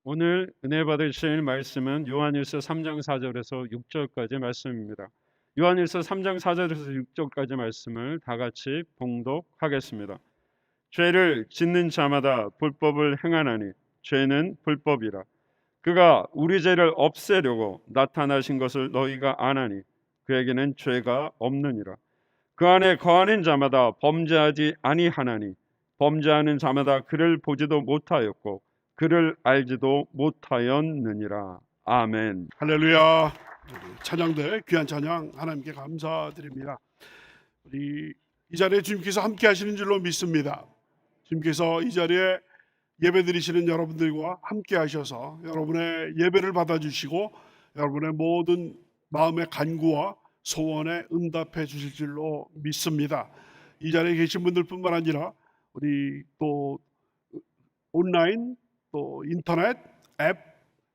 오늘 은혜 받으실 말씀은 요한일서 3장 4절에서 6절까지 말씀입니다. 요한일서 3장 4절에서 6절까지 말씀을 다 같이 봉독하겠습니다. 죄를 짓는 자마다 불법을 행하나니 죄는 불법이라. 그가 우리 죄를 없애려고 나타나신 것을 너희가 아나니 그에게는 죄가 없느니라. 그 안에 거하는 자마다 범죄하지 아니하나니 범죄하는 자마다 그를 보지도 못하였고 그를 알지도 못하였느니라. 아멘. 할렐루야. 찬양들 귀한 찬양 하나님께 감사드립니다. 우리 이 자리에 주님께서 함께 하시는 줄로 믿습니다. 주님께서 이 자리에 예배 드리시는 여러분들과 함께 하셔서 여러분의 예배를 받아주시고 여러분의 모든 마음의 간구와 소원에 응답해 주실 줄로 믿습니다. 이 자리에 계신 분들뿐만 아니라 우리 또 온라인 또 인터넷 앱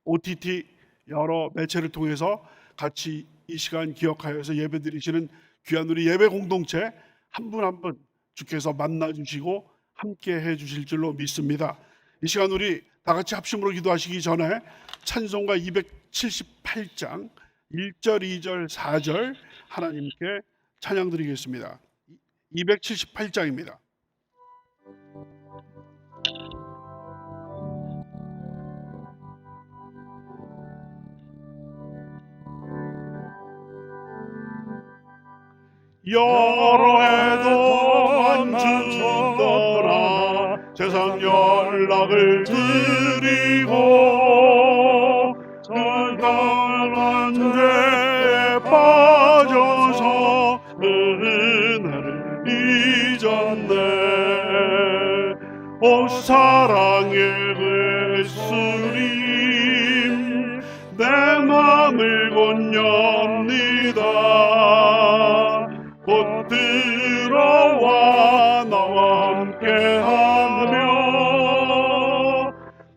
OTT 여러 매체를 통해서 같이 이 시간 기억하여서 예배 드리시는 귀한 우리 예배 공동체 한 분 한 분 주께서 만나 주시고 함께 해 주실 줄로 믿습니다. 이 시간 우리 다 같이 합심으로 기도하시기 전에 찬송가 278장 1절, 2절, 4절 하나님께 찬양 드리겠습니다. 278장입니다. 여러 해 동안 주더라 세상 연락을 드리고 절단한 죄에 빠져서 은혜를 잊었네. 오 사랑의 예수님 내 맘을 곧 엽니다. 곧 들어와 나와 함께하며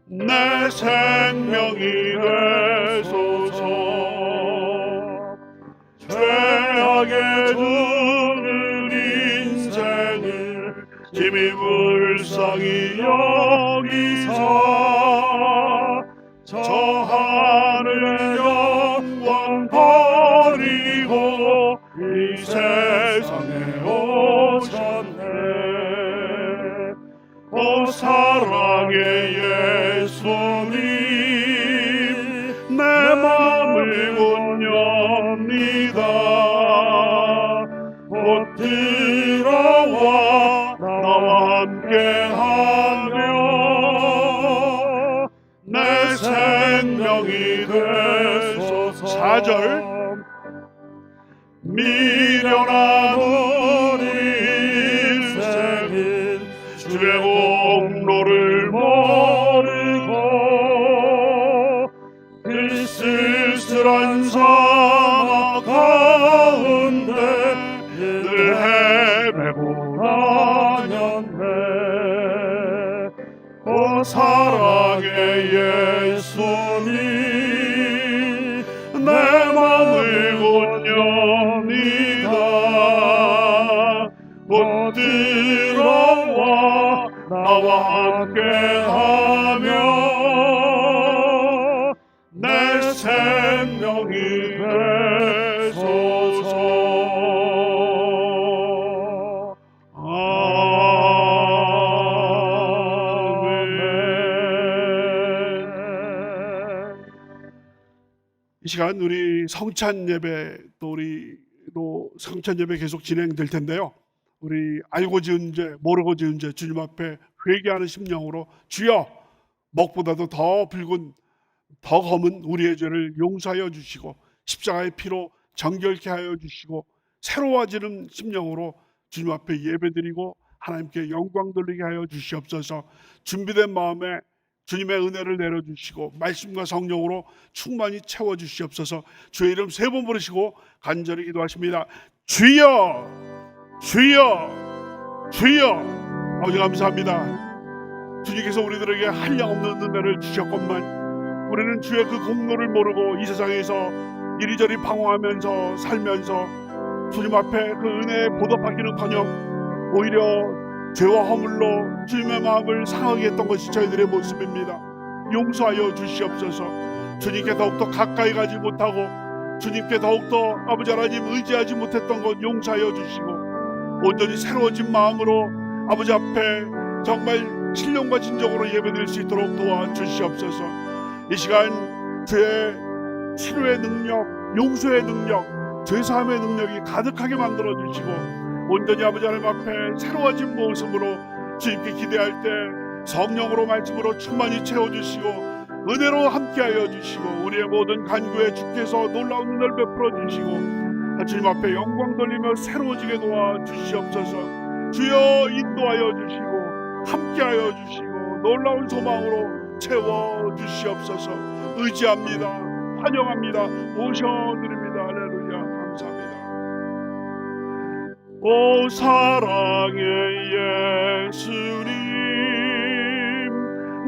내 생명이 되소서. 죄악의 주는 인생을 짐이 불쌍히 여기사 저 하늘 영광 버리고 이 세상에 오셨네. 오 사랑의 예수님 내 맘을 곧 엽니다. 곧 들어와 나와 함께하며 내 생명이 되소서. 4절 미련한 우리 인생은 주의 공로를 모르고 그 쓸쓸한 사막 가운데 늘 헤매고 다녔네. 오 사랑의 예수님 내 맘을 곧 엽니다. 곧 들어와 나와 함께하며 내 생명이 되소서. 이 시간 우리 성찬 예배 또 우리로 성찬 예배 계속 진행될 텐데요. 우리 알고 지은 죄 모르고 지은 죄 주님 앞에 회개하는 심령으로 주여 먹보다도 더 붉은 더 검은 우리의 죄를 용서하여 주시고 십자가의 피로 정결케 하여 주시고 새로워지는 심령으로 주님 앞에 예배드리고 하나님께 영광 돌리게 하여 주시옵소서. 준비된 마음에 주님의 은혜를 내려주시고 말씀과 성령으로 충만히 채워주시옵소서. 주의 이름 3번 부르시고 간절히 기도하십니다. 주여 주여 주여. 아버지 감사합니다. 주님께서 우리들에게 한량없는 은혜를 주셨건만 우리는 주의 그 공로를 모르고 이 세상에서 이리저리 방황하면서 살면서 주님 앞에 그 은혜에 보답하기는커녕 오히려 죄와 허물로 주님의 마음을 상하게 했던 것이 저희들의 모습입니다. 용서하여 주시옵소서. 주님께 더욱더 가까이 가지 못하고 주님께 더욱더 아버지 하나님 의지하지 못했던 것 용서하여 주시고 온전히 새로워진 마음으로 아버지 앞에 정말 신령과 진정으로 예배드릴 수 있도록 도와주시옵소서. 이 시간 주의 치료의 능력, 용서의 능력, 죄사함의 능력이 가득하게 만들어 주시고 온전히 아버지 하나님 앞에 새로워진 모습으로 주님께 기대할 때 성령으로 말씀으로 충만히 채워주시고 은혜로 함께하여 주시고 우리의 모든 간구에 주께서 놀라운 은혜를 베풀어 주시고 주님 앞에 영광 돌리며 새로워지게 도와주시옵소서. 주여 인도하여 주시고 함께하여 주시고 놀라운 소망으로 채워주시옵소서. 의지합니다. 환영합니다. 모셔드립니다. 할렐루야. 감사합니다. 오 사랑의 예수님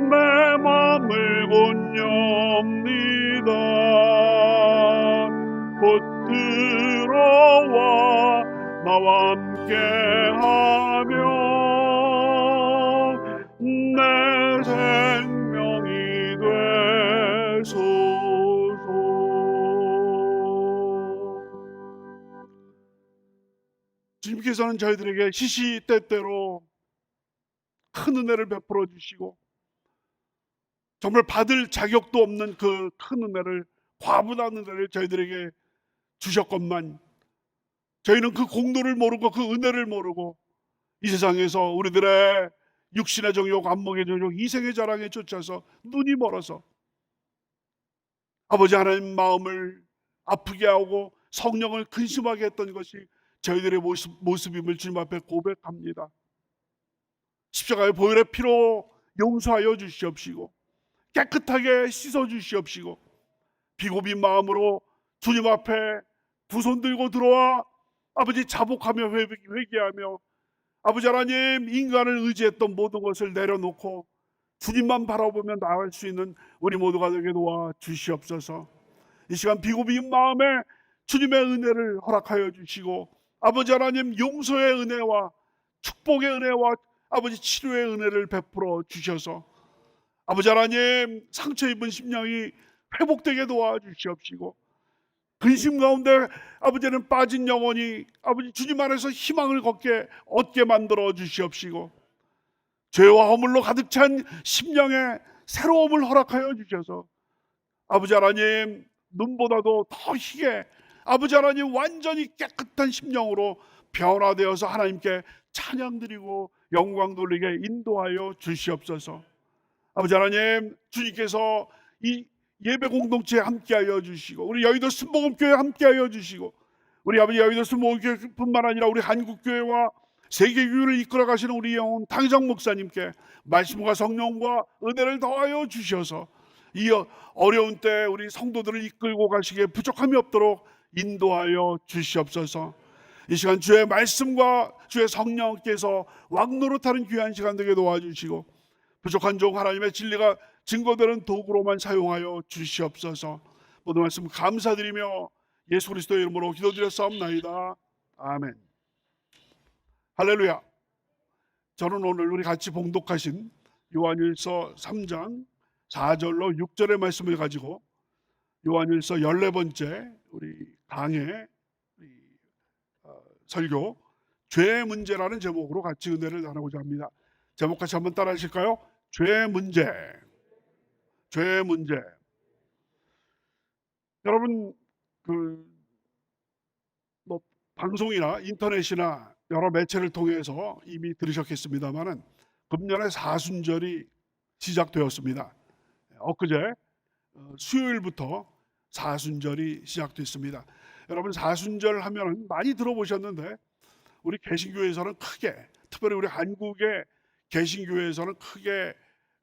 내 맘을 곧 엽니다. 곧 들어와 나와 함께하며 내 생명이 되소서. 주님께서는 저희들에게 시시때때로 큰 은혜를 베풀어 주시고 정말 받을 자격도 없는 그 큰 은혜를, 과분한 은혜를 저희들에게 주셨건만 저희는 그 공로를 모르고 그 은혜를 모르고 이 세상에서 우리들의 육신의 정욕, 안목의 정욕, 이생의 자랑에 쫓아서 눈이 멀어서 아버지 하나님 마음을 아프게 하고 성령을 근심하게 했던 것이 저희들의 모습임을 주님 앞에 고백합니다. 십자가의 보혈의 피로 용서하여 주시옵시고 깨끗하게 씻어 주시옵시고 비고민 마음으로 주님 앞에 두 손 들고 들어와 아버지 자복하며 회개하며 아버지 하나님 인간을 의지했던 모든 것을 내려놓고 주님만 바라보며 나아갈 수 있는 우리 모두가 되게 도와 주시옵소서. 이 시간 비고민 마음에 주님의 은혜를 허락하여 주시고 아버지 하나님 용서의 은혜와 축복의 은혜와 아버지 치료의 은혜를 베풀어 주셔서 아버지 하나님 상처 입은 심령이 회복되게 도와주시옵시고 근심 가운데 아버지는 빠진 영혼이 아버지 주님 안에서 희망을 얻게 만들어 주시옵시고 죄와 허물로 가득 찬 심령에 새로움을 허락하여 주셔서 아버지 하나님 눈보다도 더 희게 아버지 하나님 완전히 깨끗한 심령으로 변화되어서 하나님께 찬양드리고 영광 돌리게 인도하여 주시옵소서. 아버지 하나님 주님께서 이 예배 공동체에 함께하여 주시고 우리 여의도 순복음교회에 함께하여 주시고 우리 아버지 여의도 순복음교회뿐만 아니라 우리 한국교회와 세계교회를 이끌어 가시는 우리 영혼 당장 목사님께 말씀과 성령과 은혜를 더하여 주셔서 이 어려운 때 우리 성도들을 이끌고 가시기에 부족함이 없도록 인도하여 주시옵소서. 이 시간 주의 말씀과 주의 성령께서 왕노릇하는 귀한 시간 되게 도와주시고 부족한 종 하나님의 진리가 증거되는 도구로만 사용하여 주시옵소서. 모든 말씀 감사드리며 예수 그리스도의 이름으로 기도드렸사옵나이다. 아멘. 할렐루야. 저는 오늘 우리 같이 봉독하신 요한일서 3장 4절로 6절의 말씀을 가지고 요한일서 14번째 우리 강의 설교 죄의 문제라는 제목으로 같이 은혜를 나누고자 합니다. 제목 같이 한번 따라 하실까요? 죄의 문제. 죄의 문제. 여러분 뭐 방송이나 인터넷이나 여러 매체를 통해서 이미 들으셨겠습니다만은 금년에 사순절이 시작되었습니다. 엊그제 수요일부터 사순절이 시작됐습니다. 여러분 사순절 하면 많이 들어보셨는데 우리 개신교에서는 크게, 특별히 우리 한국의 개신교에서는 크게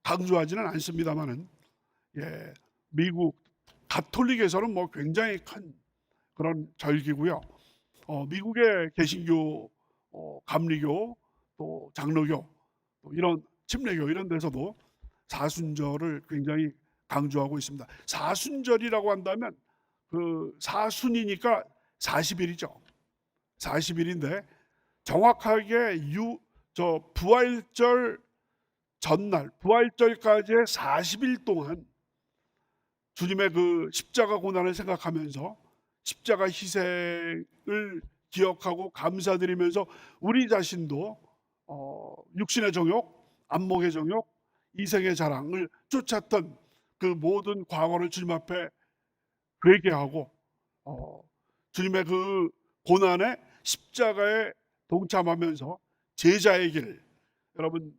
강조하지는 않습니다만은 미국 가톨릭에서는 뭐 굉장히 큰 그런 절기고요. 미국의 개신교, 감리교, 또 장로교, 또 이런 침례교 이런 데서도 사순절을 굉장히 강조하고 있습니다. 사순절이라고 한다면 그 사순이니까 40일이죠. 40일인데 정확하게 부활절 전날 부활절까지의 40일 동안 주님의 그 십자가 고난을 생각하면서 십자가 희생을 기억하고 감사드리면서 우리 자신도 육신의 정욕, 안목의 정욕, 이생의 자랑을 쫓았던 그 모든 과거를 주님 앞에 회개하고 주님의 그 고난의 십자가에 동참하면서 제자의 길, 여러분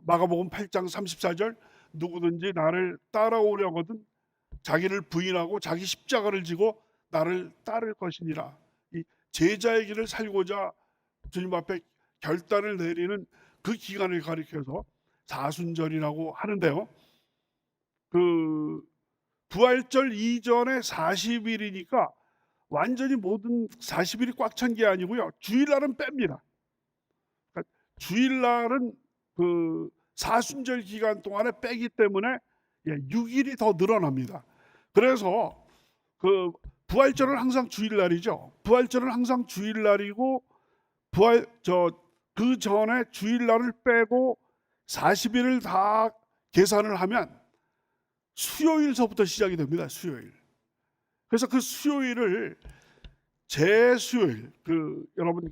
마가복음 8장 34절, 누구든지 나를 따라오려거든 자기를 부인하고 자기 십자가를 지고 나를 따를 것이니라. 이 제자의 길을 살고자 주님 앞에 결단을 내리는 그 기간을 가리켜서 사순절이라고 하는데요. 그 부활절 이전에 40일이니까 완전히 모든 40일이 꽉 찬 게 아니고요. 주일날은 뺍니다. 그러니까 주일날은 그 사순절 기간 동안에 빼기 때문에 6일이 더 늘어납니다. 그래서 그 부활절은 항상 주일날이죠. 부활절은 항상 주일날이고 그 전에 주일날을 빼고 40일을 다 계산을 하면 수요일서부터 시작이 됩니다. 수요일. 그래서 그 수요일을 제수요일, 여러분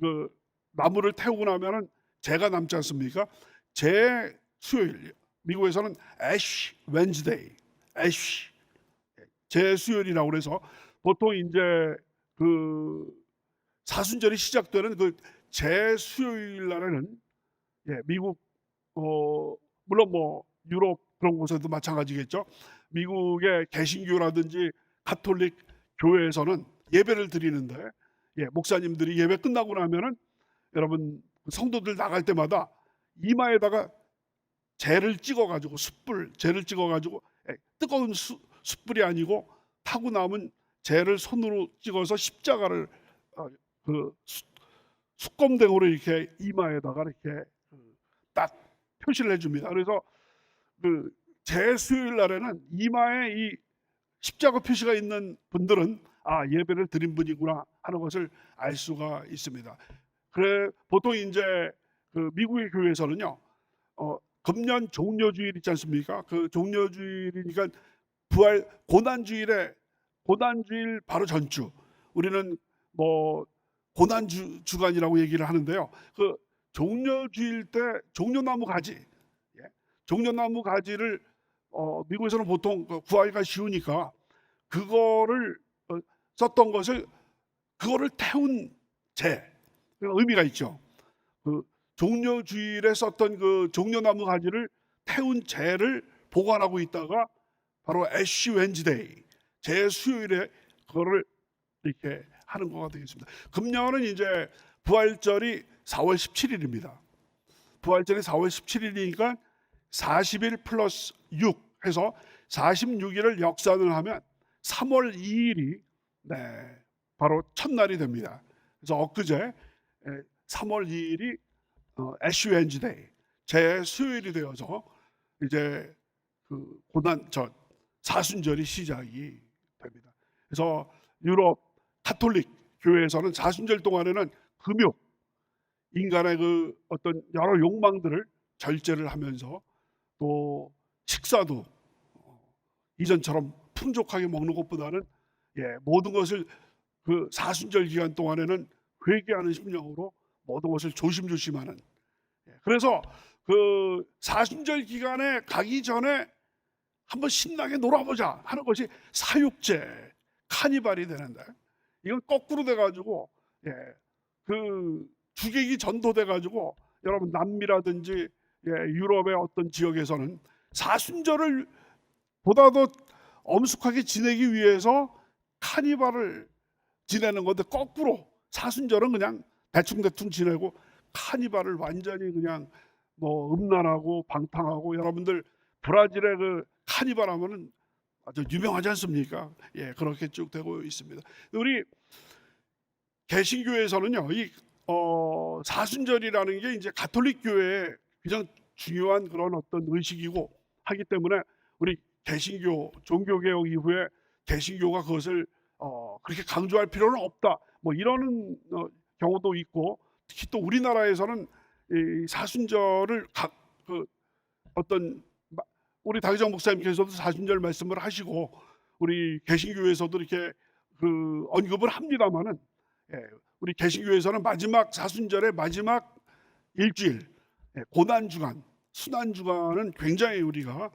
나무를 태우고 나면은 재가 남지 않습니까? 제수요일, 미국에서는 애쉬 웬즈데이, 애쉬 제수요일이라고 그래서 보통 이제 그 사순절이 시작되는 그 제수요일 날에는 미국 물론 뭐 유럽 그런 곳에도 마찬가지겠죠. 미국의 개신교라든지 가톨릭 교회에서는 예배를 드리는데 목사님들이 예배 끝나고 나면은 여러분 성도들 나갈 때마다 이마에다가 재를 찍어가지고 재를 찍어가지고 뜨거운 숯불이 아니고 타고 남은 재를 손으로 찍어서 십자가를 숯검댕으로 이렇게 이마에다가 이렇게 딱 표시를 해줍니다. 그래서 그 제수요일 날에는 이마에 이 십자가 표시가 있는 분들은 예배를 드린 분이구나 하는 것을 알 수가 있습니다. 그래 보통 이제 그 미국의 교회에서는요, 금년 종려주일 있지 않습니까? 그 종려주일이니까 부활 고난주일 바로 전주, 우리는 뭐 고난 주간이라고 얘기를 하는데요. 그 종려주일 때 종려나무 가지, 종려나무 가지를 미국에서는 보통 구하기가 쉬우니까 그거를 썼던 것을 그거를 태운 재, 의미가 있죠. 그 종려주일에 썼던 그 종려나무 가지를 태운 재를 보관하고 있다가 바로 애쉬 웬즈데이, 제수요일에 그거를 이렇게 하는 거가 되겠습니다. 금년은 이제 부활절이 4월 17일입니다. 부활절이 4월 17일이니까 40일 플러스 6 해서 46일을 역산을 하면 3월 2일이 바로 첫날이 됩니다. 그래서 엊그제 3월 2일이 애쉬 웬즈데이, 제수요일이 되어서 이제 그 사순절이 시작이 됩니다. 그래서 유럽 가톨릭 교회에서는 사순절 동안에는 금욕, 인간의 그 어떤 여러 욕망들을 절제를 하면서 또 식사도 이전처럼 풍족하게 먹는 것보다는 모든 것을 그 사순절 기간 동안에는 회개하는 심령으로 모든 것을 조심조심하는, 그래서 그 사순절 기간에 가기 전에 한번 신나게 놀아보자 하는 것이 사육제, 카니발이 되는데, 이건 거꾸로 돼가지고 그 주객이 전도돼가지고 여러분 남미라든지 유럽의 어떤 지역에서는 사순절을 보다도 엄숙하게 지내기 위해서 카니발을 지내는 건데, 거꾸로 사순절은 그냥 대충대충 지내고 카니발을 완전히 그냥 뭐 음란하고 방탕하고, 여러분들 브라질의 그 카니발 하면은 아주 유명하지 않습니까? 그렇게 쭉 되고 있습니다. 우리 개신교에서는요, 이 사순절이라는 게 이제 가톨릭 교회의 가장 중요한 그런 어떤 의식이고 하기 때문에 우리 개신교 종교개혁 이후에 개신교가 그것을 그렇게 강조할 필요는 없다, 뭐 이러는 경우도 있고, 특히 또 우리나라에서는 이 사순절을 어떤 우리 다기정 목사님께서도 사순절 말씀을 하시고 우리 개신교에서도 이렇게 그 언급을 합니다마는, 우리 개신교에서는 마지막 사순절의 마지막 일주일, 고난 주간, 순환 주간은 굉장히 우리가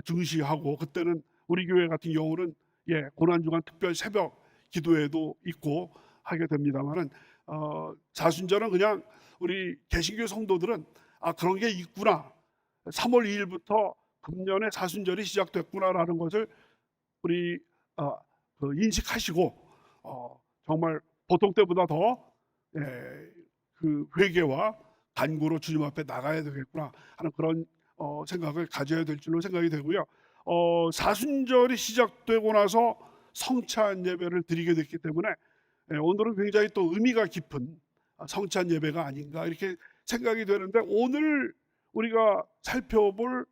중시하고, 그때는 우리 교회 같은 경우는 고난 주간 특별 새벽 기도회도 있고 하게 됩니다마는, 사순절은 그냥 우리 개신교 성도들은 그런 게 있구나, 3월 2일부터 금년의 사순절이 시작됐구나라는 것을 우리 인식하시고, 정말 보통 때보다 더 그 회개와 간구로 주님 앞에 나가야 되겠구나 하는 그런 생각을 가져야 될 줄로 생각이 되고요. 사순절이 시작되고 나서 성찬 예배를 드리게 됐기 때문에 오늘은 굉장히 또 의미가 깊은 성찬 예배가 아닌가 이렇게 생각이 되는데, 오늘 우리가 살펴볼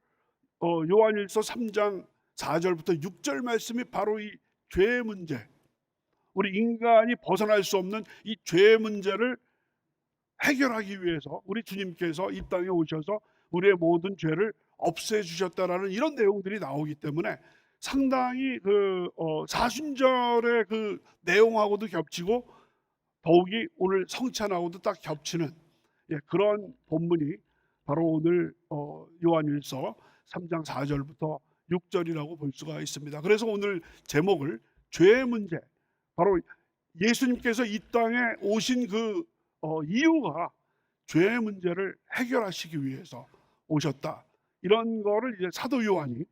요한일서 3장 4절부터 6절 말씀이 바로 이 죄의 문제, 우리 인간이 벗어날 수 없는 이 죄의 문제를 해결하기 위해서 우리 주님께서 이 땅에 오셔서 우리의 모든 죄를 없애주셨다라는 이런 내용들이 나오기 때문에, 상당히 그 사순절의 그 내용하고도 겹치고 더욱이 오늘 성찬하고도 딱 겹치는 그런 본문이 바로 오늘 요한일서 3장 4절부터 6절이라고 볼 수가 있습니다. 그래서 오늘 제목을 죄의 문제, 바로 예수님께서 이 땅에 오신 그 이유가 죄의 문제를 해결하시기 위해서 오셨다, 이런 거를 이제 사도 요한이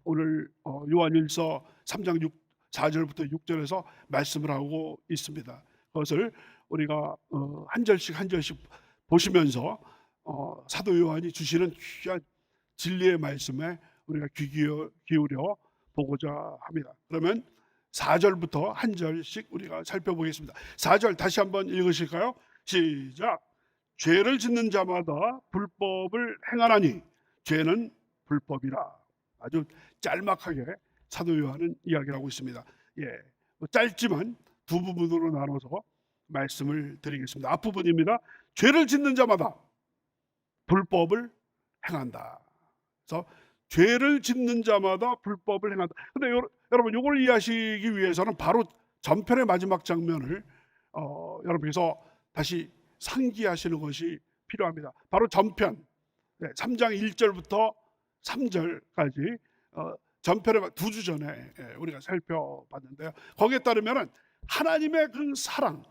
오늘 요한일서 3장 4절부터 6절에서 말씀을 하고 있습니다. 그것을 우리가 한 절씩 한 절씩 보시면서 사도 요한이 주시는 귀한 진리의 말씀에 우리가 귀 기울여 보고자 합니다. 그러면 4절부터 한 절씩 우리가 살펴보겠습니다. 4절 다시 한번 읽으실까요? 시작. 죄를 짓는 자마다 불법을 행하나니 죄는 불법이라. 아주 짤막하게 사도 요한은 이야기를 하고 있습니다. 짧지만 두 부분으로 나눠서 말씀을 드리겠습니다. 앞부분입니다. 죄를 짓는 자마다 불법을 행한다. 그래서 죄를 짓는 자마다 불법을 행한다. 근데 여러분, 이걸 이해하시기 위해서는 바로 전편의 마지막 장면을 여러분께서 다시 상기하시는 것이 필요합니다. 바로 전편 3장 1절부터 3절까지 전편의 두 주 전에 우리가 살펴봤는데요. 거기에 따르면 하나님의 그 사랑,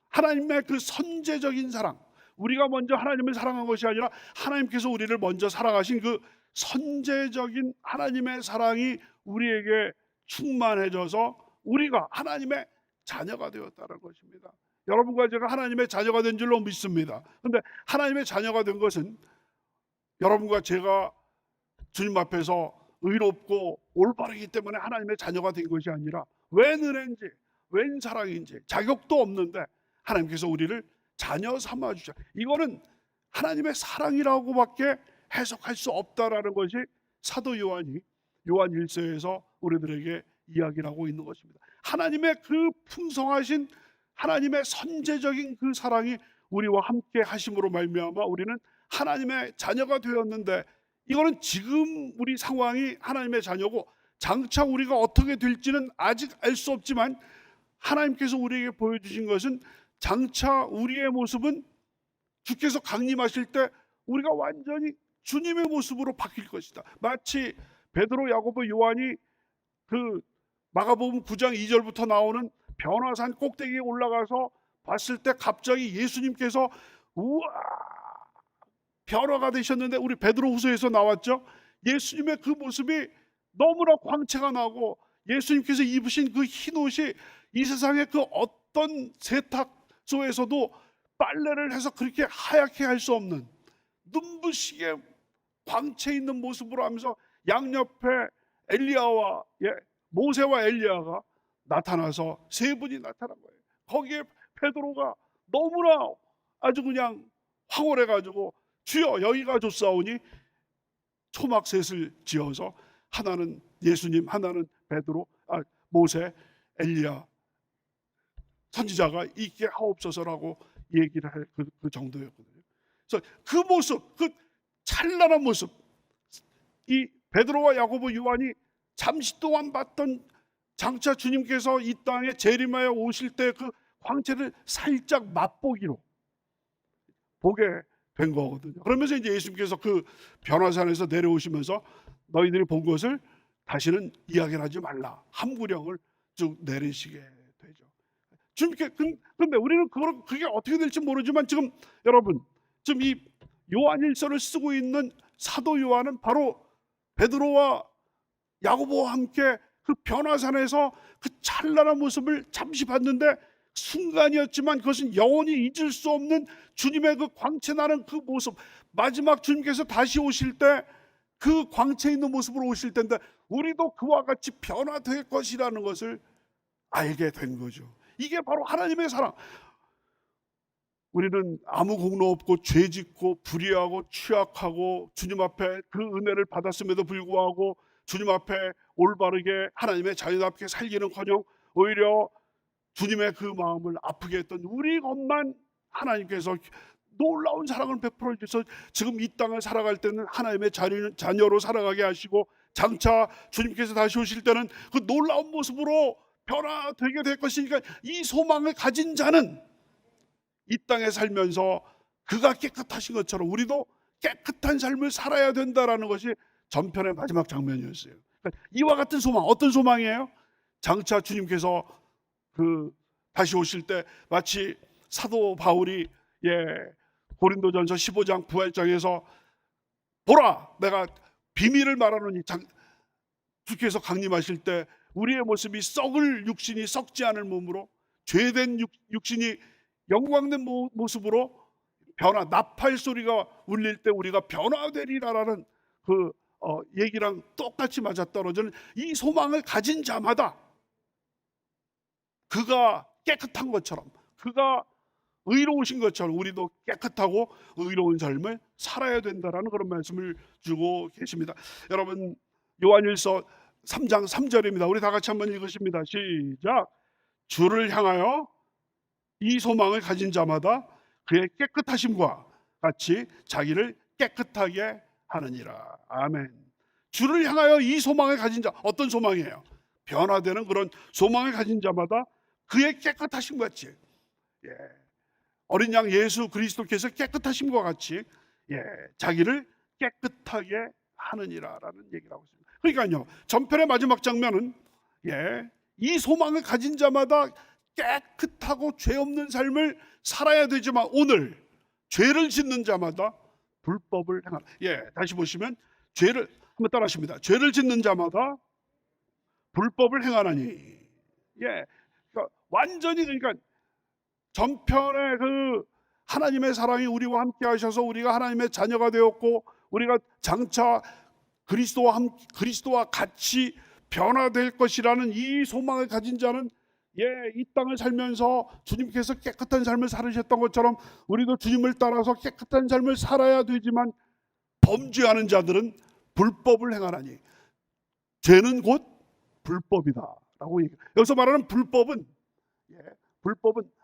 하나님의 그 선제적인 사랑, 우리가 먼저 하나님을 사랑한 것이 아니라 하나님께서 우리를 먼저 사랑하신 그 선제적인 하나님의 사랑이 우리에게 충만해져서 우리가 하나님의 자녀가 되었다는 것입니다. 여러분과 제가 하나님의 자녀가 된 줄로 믿습니다. 그런데 하나님의 자녀가 된 것은 여러분과 제가 주님 앞에서 의롭고 올바르기 때문에 하나님의 자녀가 된 것이 아니라, 웬 은혜인지 웬 사랑인지 자격도 없는데 하나님께서 우리를 자녀 삼아 주셔. 이거는 하나님의 사랑이라고밖에 해석할 수 없다라는 것이 사도 요한이 요한일서에서 우리들에게 이야기를 하고 있는 것입니다. 하나님의 그 풍성하신 하나님의 선제적인 그 사랑이 우리와 함께 하심으로 말미암아 우리는 하나님의 자녀가 되었는데, 이거는 지금 우리 상황이 하나님의 자녀고 장차 우리가 어떻게 될지는 아직 알 수 없지만, 하나님께서 우리에게 보여주신 것은 장차 우리의 모습은 주께서 강림하실 때 우리가 완전히 주님의 모습으로 바뀔 것이다. 마치 베드로, 야고보, 요한이 그 마가복음 9장 2절부터 나오는 변화산 꼭대기에 올라가서 봤을 때 갑자기 예수님께서 우와 변화가 되셨는데, 우리 베드로후서에서 나왔죠. 예수님의 그 모습이 너무나 광채가 나고 예수님께서 입으신 그 흰옷이 이 세상의 그 어떤 세탁소에서도 빨래를 해서 그렇게 하얗게 할 수 없는 눈부시게 광채 있는 모습으로 하면서 양옆에 엘리야와 모세와 엘리야가 나타나서 세 분이 나타난 거예요. 거기에 베드로가 너무나 아주 그냥 황홀해 가지고 주여 여기가 좋사오니 초막셋을 지어서 하나는 예수님, 하나는 베드로, 모세, 엘리야 선지자가 있게 하옵소서라고 얘기를 할 그 정도였거든요. 그래서 그 모습, 그 찬란한 모습, 이 베드로와 야고보, 요한이 잠시 동안 봤던 장차 주님께서 이 땅에 재림하여 오실 때 그 광채를 살짝 맛보기로 보게 된 거거든요. 그러면서 이제 예수님께서 그 변화산에서 내려오시면서 너희들이 본 것을 다시는 이야기를 하지 말라, 함구령을 쭉 내리시게 되죠. 주님께 근데 우리는 그게 어떻게 될지 모르지만 지금 여러분, 지금 이 요한일서를 쓰고 있는 사도 요한은 바로 베드로와 야고보와 함께 그 변화산에서 그 찬란한 모습을 잠시 봤는데, 순간이었지만 그것은 영원히 잊을 수 없는 주님의 그 광채 나는 그 모습, 마지막 주님께서 다시 오실 때 그 광채 있는 모습으로 오실 텐데 우리도 그와 같이 변화될 것이라는 것을 알게 된 거죠. 이게 바로 하나님의 사랑. 우리는 아무 공로 없고 죄짓고 불의하고 취약하고 주님 앞에 그 은혜를 받았음에도 불구하고 주님 앞에 올바르게 하나님의 자녀답게 살기는커녕 오히려 주님의 그 마음을 아프게 했던 우리 것만 하나님께서 놀라운 사랑을 베풀어 주셔서 지금 이 땅을 살아갈 때는 하나님의 자녀로 살아가게 하시고, 장차 주님께서 다시 오실 때는 그 놀라운 모습으로 변화되게 될 것이니까, 이 소망을 가진 자는 이 땅에 살면서 그가 깨끗하신 것처럼 우리도 깨끗한 삶을 살아야 된다라는 것이 전편의 마지막 장면이었어요. 그러니까 이와 같은 소망, 어떤 소망이에요? 장차 주님께서 다시 오실 때 마치 사도 바울이 고린도전서 15장 부활장에서 보라, 내가 비밀을 말하노니, 주께서 강림하실 때 우리의 모습이 썩을 육신이 썩지 않을 몸으로, 죄된 육신이 영광된 모습으로 나팔 소리가 울릴 때 우리가 변화되리라라는 그 얘기랑 똑같이 맞아떨어지는 이 소망을 가진 자마다 그가 깨끗한 것처럼, 그가 의로우신 것처럼 우리도 깨끗하고 의로운 삶을 살아야 된다라는 그런 말씀을 주고 계십니다. 여러분, 요한일서 3장 3절입니다. 우리 다 같이 한번 읽으십니다. 시작. 주를 향하여 이 소망을 가진 자마다 그의 깨끗하심과 같이 자기를 깨끗하게 하느니라. 아멘. 주를 향하여 이 소망을 가진 자, 어떤 소망이에요? 변화되는 그런 소망을 가진 자마다 그의 깨끗하심과 같이, 어린 양 예수 그리스도께서 깨끗하심과 같이 자기를 깨끗하게 하느니라라는 얘기를 하고 있습니다. 그러니까요, 전편의 마지막 장면은 이 소망을 가진 자마다 깨끗하고 죄 없는 삶을 살아야 되지만, 오늘 죄를 짓는 자마다 불법을 행하라. 다시 보시면 죄를 한번 따라하십니다. 죄를 짓는 자마다 불법을 행하나니. 그러니까 완전히, 그러니까 전편의 그 하나님의 사랑이 우리와 함께 하셔서 우리가 하나님의 자녀가 되었고, 우리가 장차 그리스도와 같이 변화될 것이라는 이 소망을 가진 자는 이 땅을 살면서 주님께서 깨끗한 삶을 살으셨던 것처럼 우리도 주님을 따라서 깨끗한 삶을 살아야 되지만, 범죄하는 자들은 불법을 행하나니. 죄는 곧 불법이다라고 얘기해요. 여기서 말하는 불법은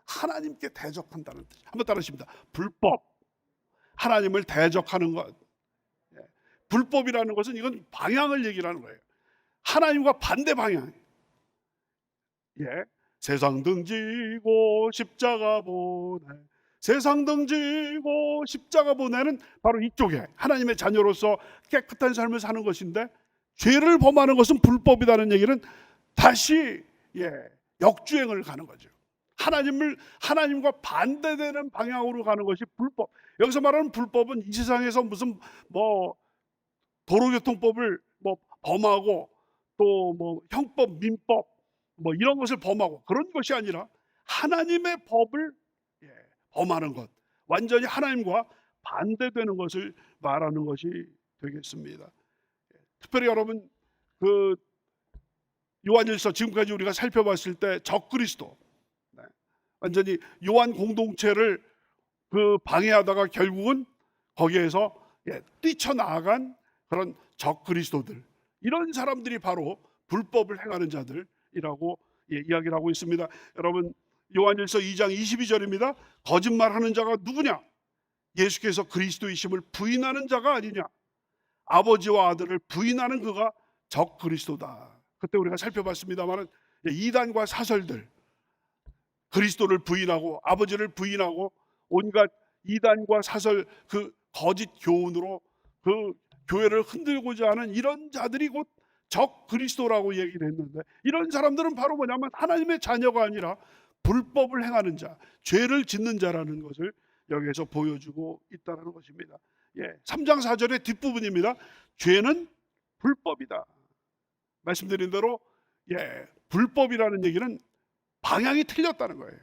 하나님께 대적한다는 뜻. 한번 따라하십니다. 불법, 하나님을 대적하는 것. 불법이라는 것은 이건 방향을 얘기하는 거예요. 하나님과 반대 방향. 세상 등지고 십자가 보내. 세상 등지고 십자가 보내는 바로 이쪽에 하나님의 자녀로서 깨끗한 삶을 사는 것인데, 죄를 범하는 것은 불법이라는 얘기는 다시 역주행을 가는 거죠. 하나님과 반대되는 방향으로 가는 것이 불법. 여기서 말하는 불법은 이 세상에서 무슨 도로교통법을 범하고 또 형법, 민법 이런 것을 범하고 그런 것이 아니라 하나님의 법을 범하는 것, 완전히 하나님과 반대되는 것을 말하는 것이 되겠습니다. 특별히 여러분, 그 요한일서 지금까지 우리가 살펴봤을 때 적그리스도, 완전히 요한 공동체를 방해하다가 결국은 거기에서 뛰쳐나간 그런 적그리스도들, 이런 사람들이 바로 불법을 행하는 자들이라고 이야기를 하고 있습니다. 여러분, 요한일서 2장 22절입니다. 거짓말하는 자가 누구냐? 예수께서 그리스도이심을 부인하는 자가 아니냐? 아버지와 아들을 부인하는 그가 적 그리스도다. 그때 우리가 살펴봤습니다만은 이단과 사설들, 그리스도를 부인하고 아버지를 부인하고 온갖 이단과 사설 그 거짓 교훈으로 그 교회를 흔들고자 하는 이런 자들이 곧 적 그리스도라고 얘기를 했는데, 이런 사람들은 바로 뭐냐면 하나님의 자녀가 아니라 불법을 행하는 자, 죄를 짓는 자라는 것을 여기에서 보여주고 있다는 것입니다. 3장 4절의 뒷부분입니다. 죄는 불법이다. 말씀드린 대로 불법이라는 얘기는 방향이 틀렸다는 거예요.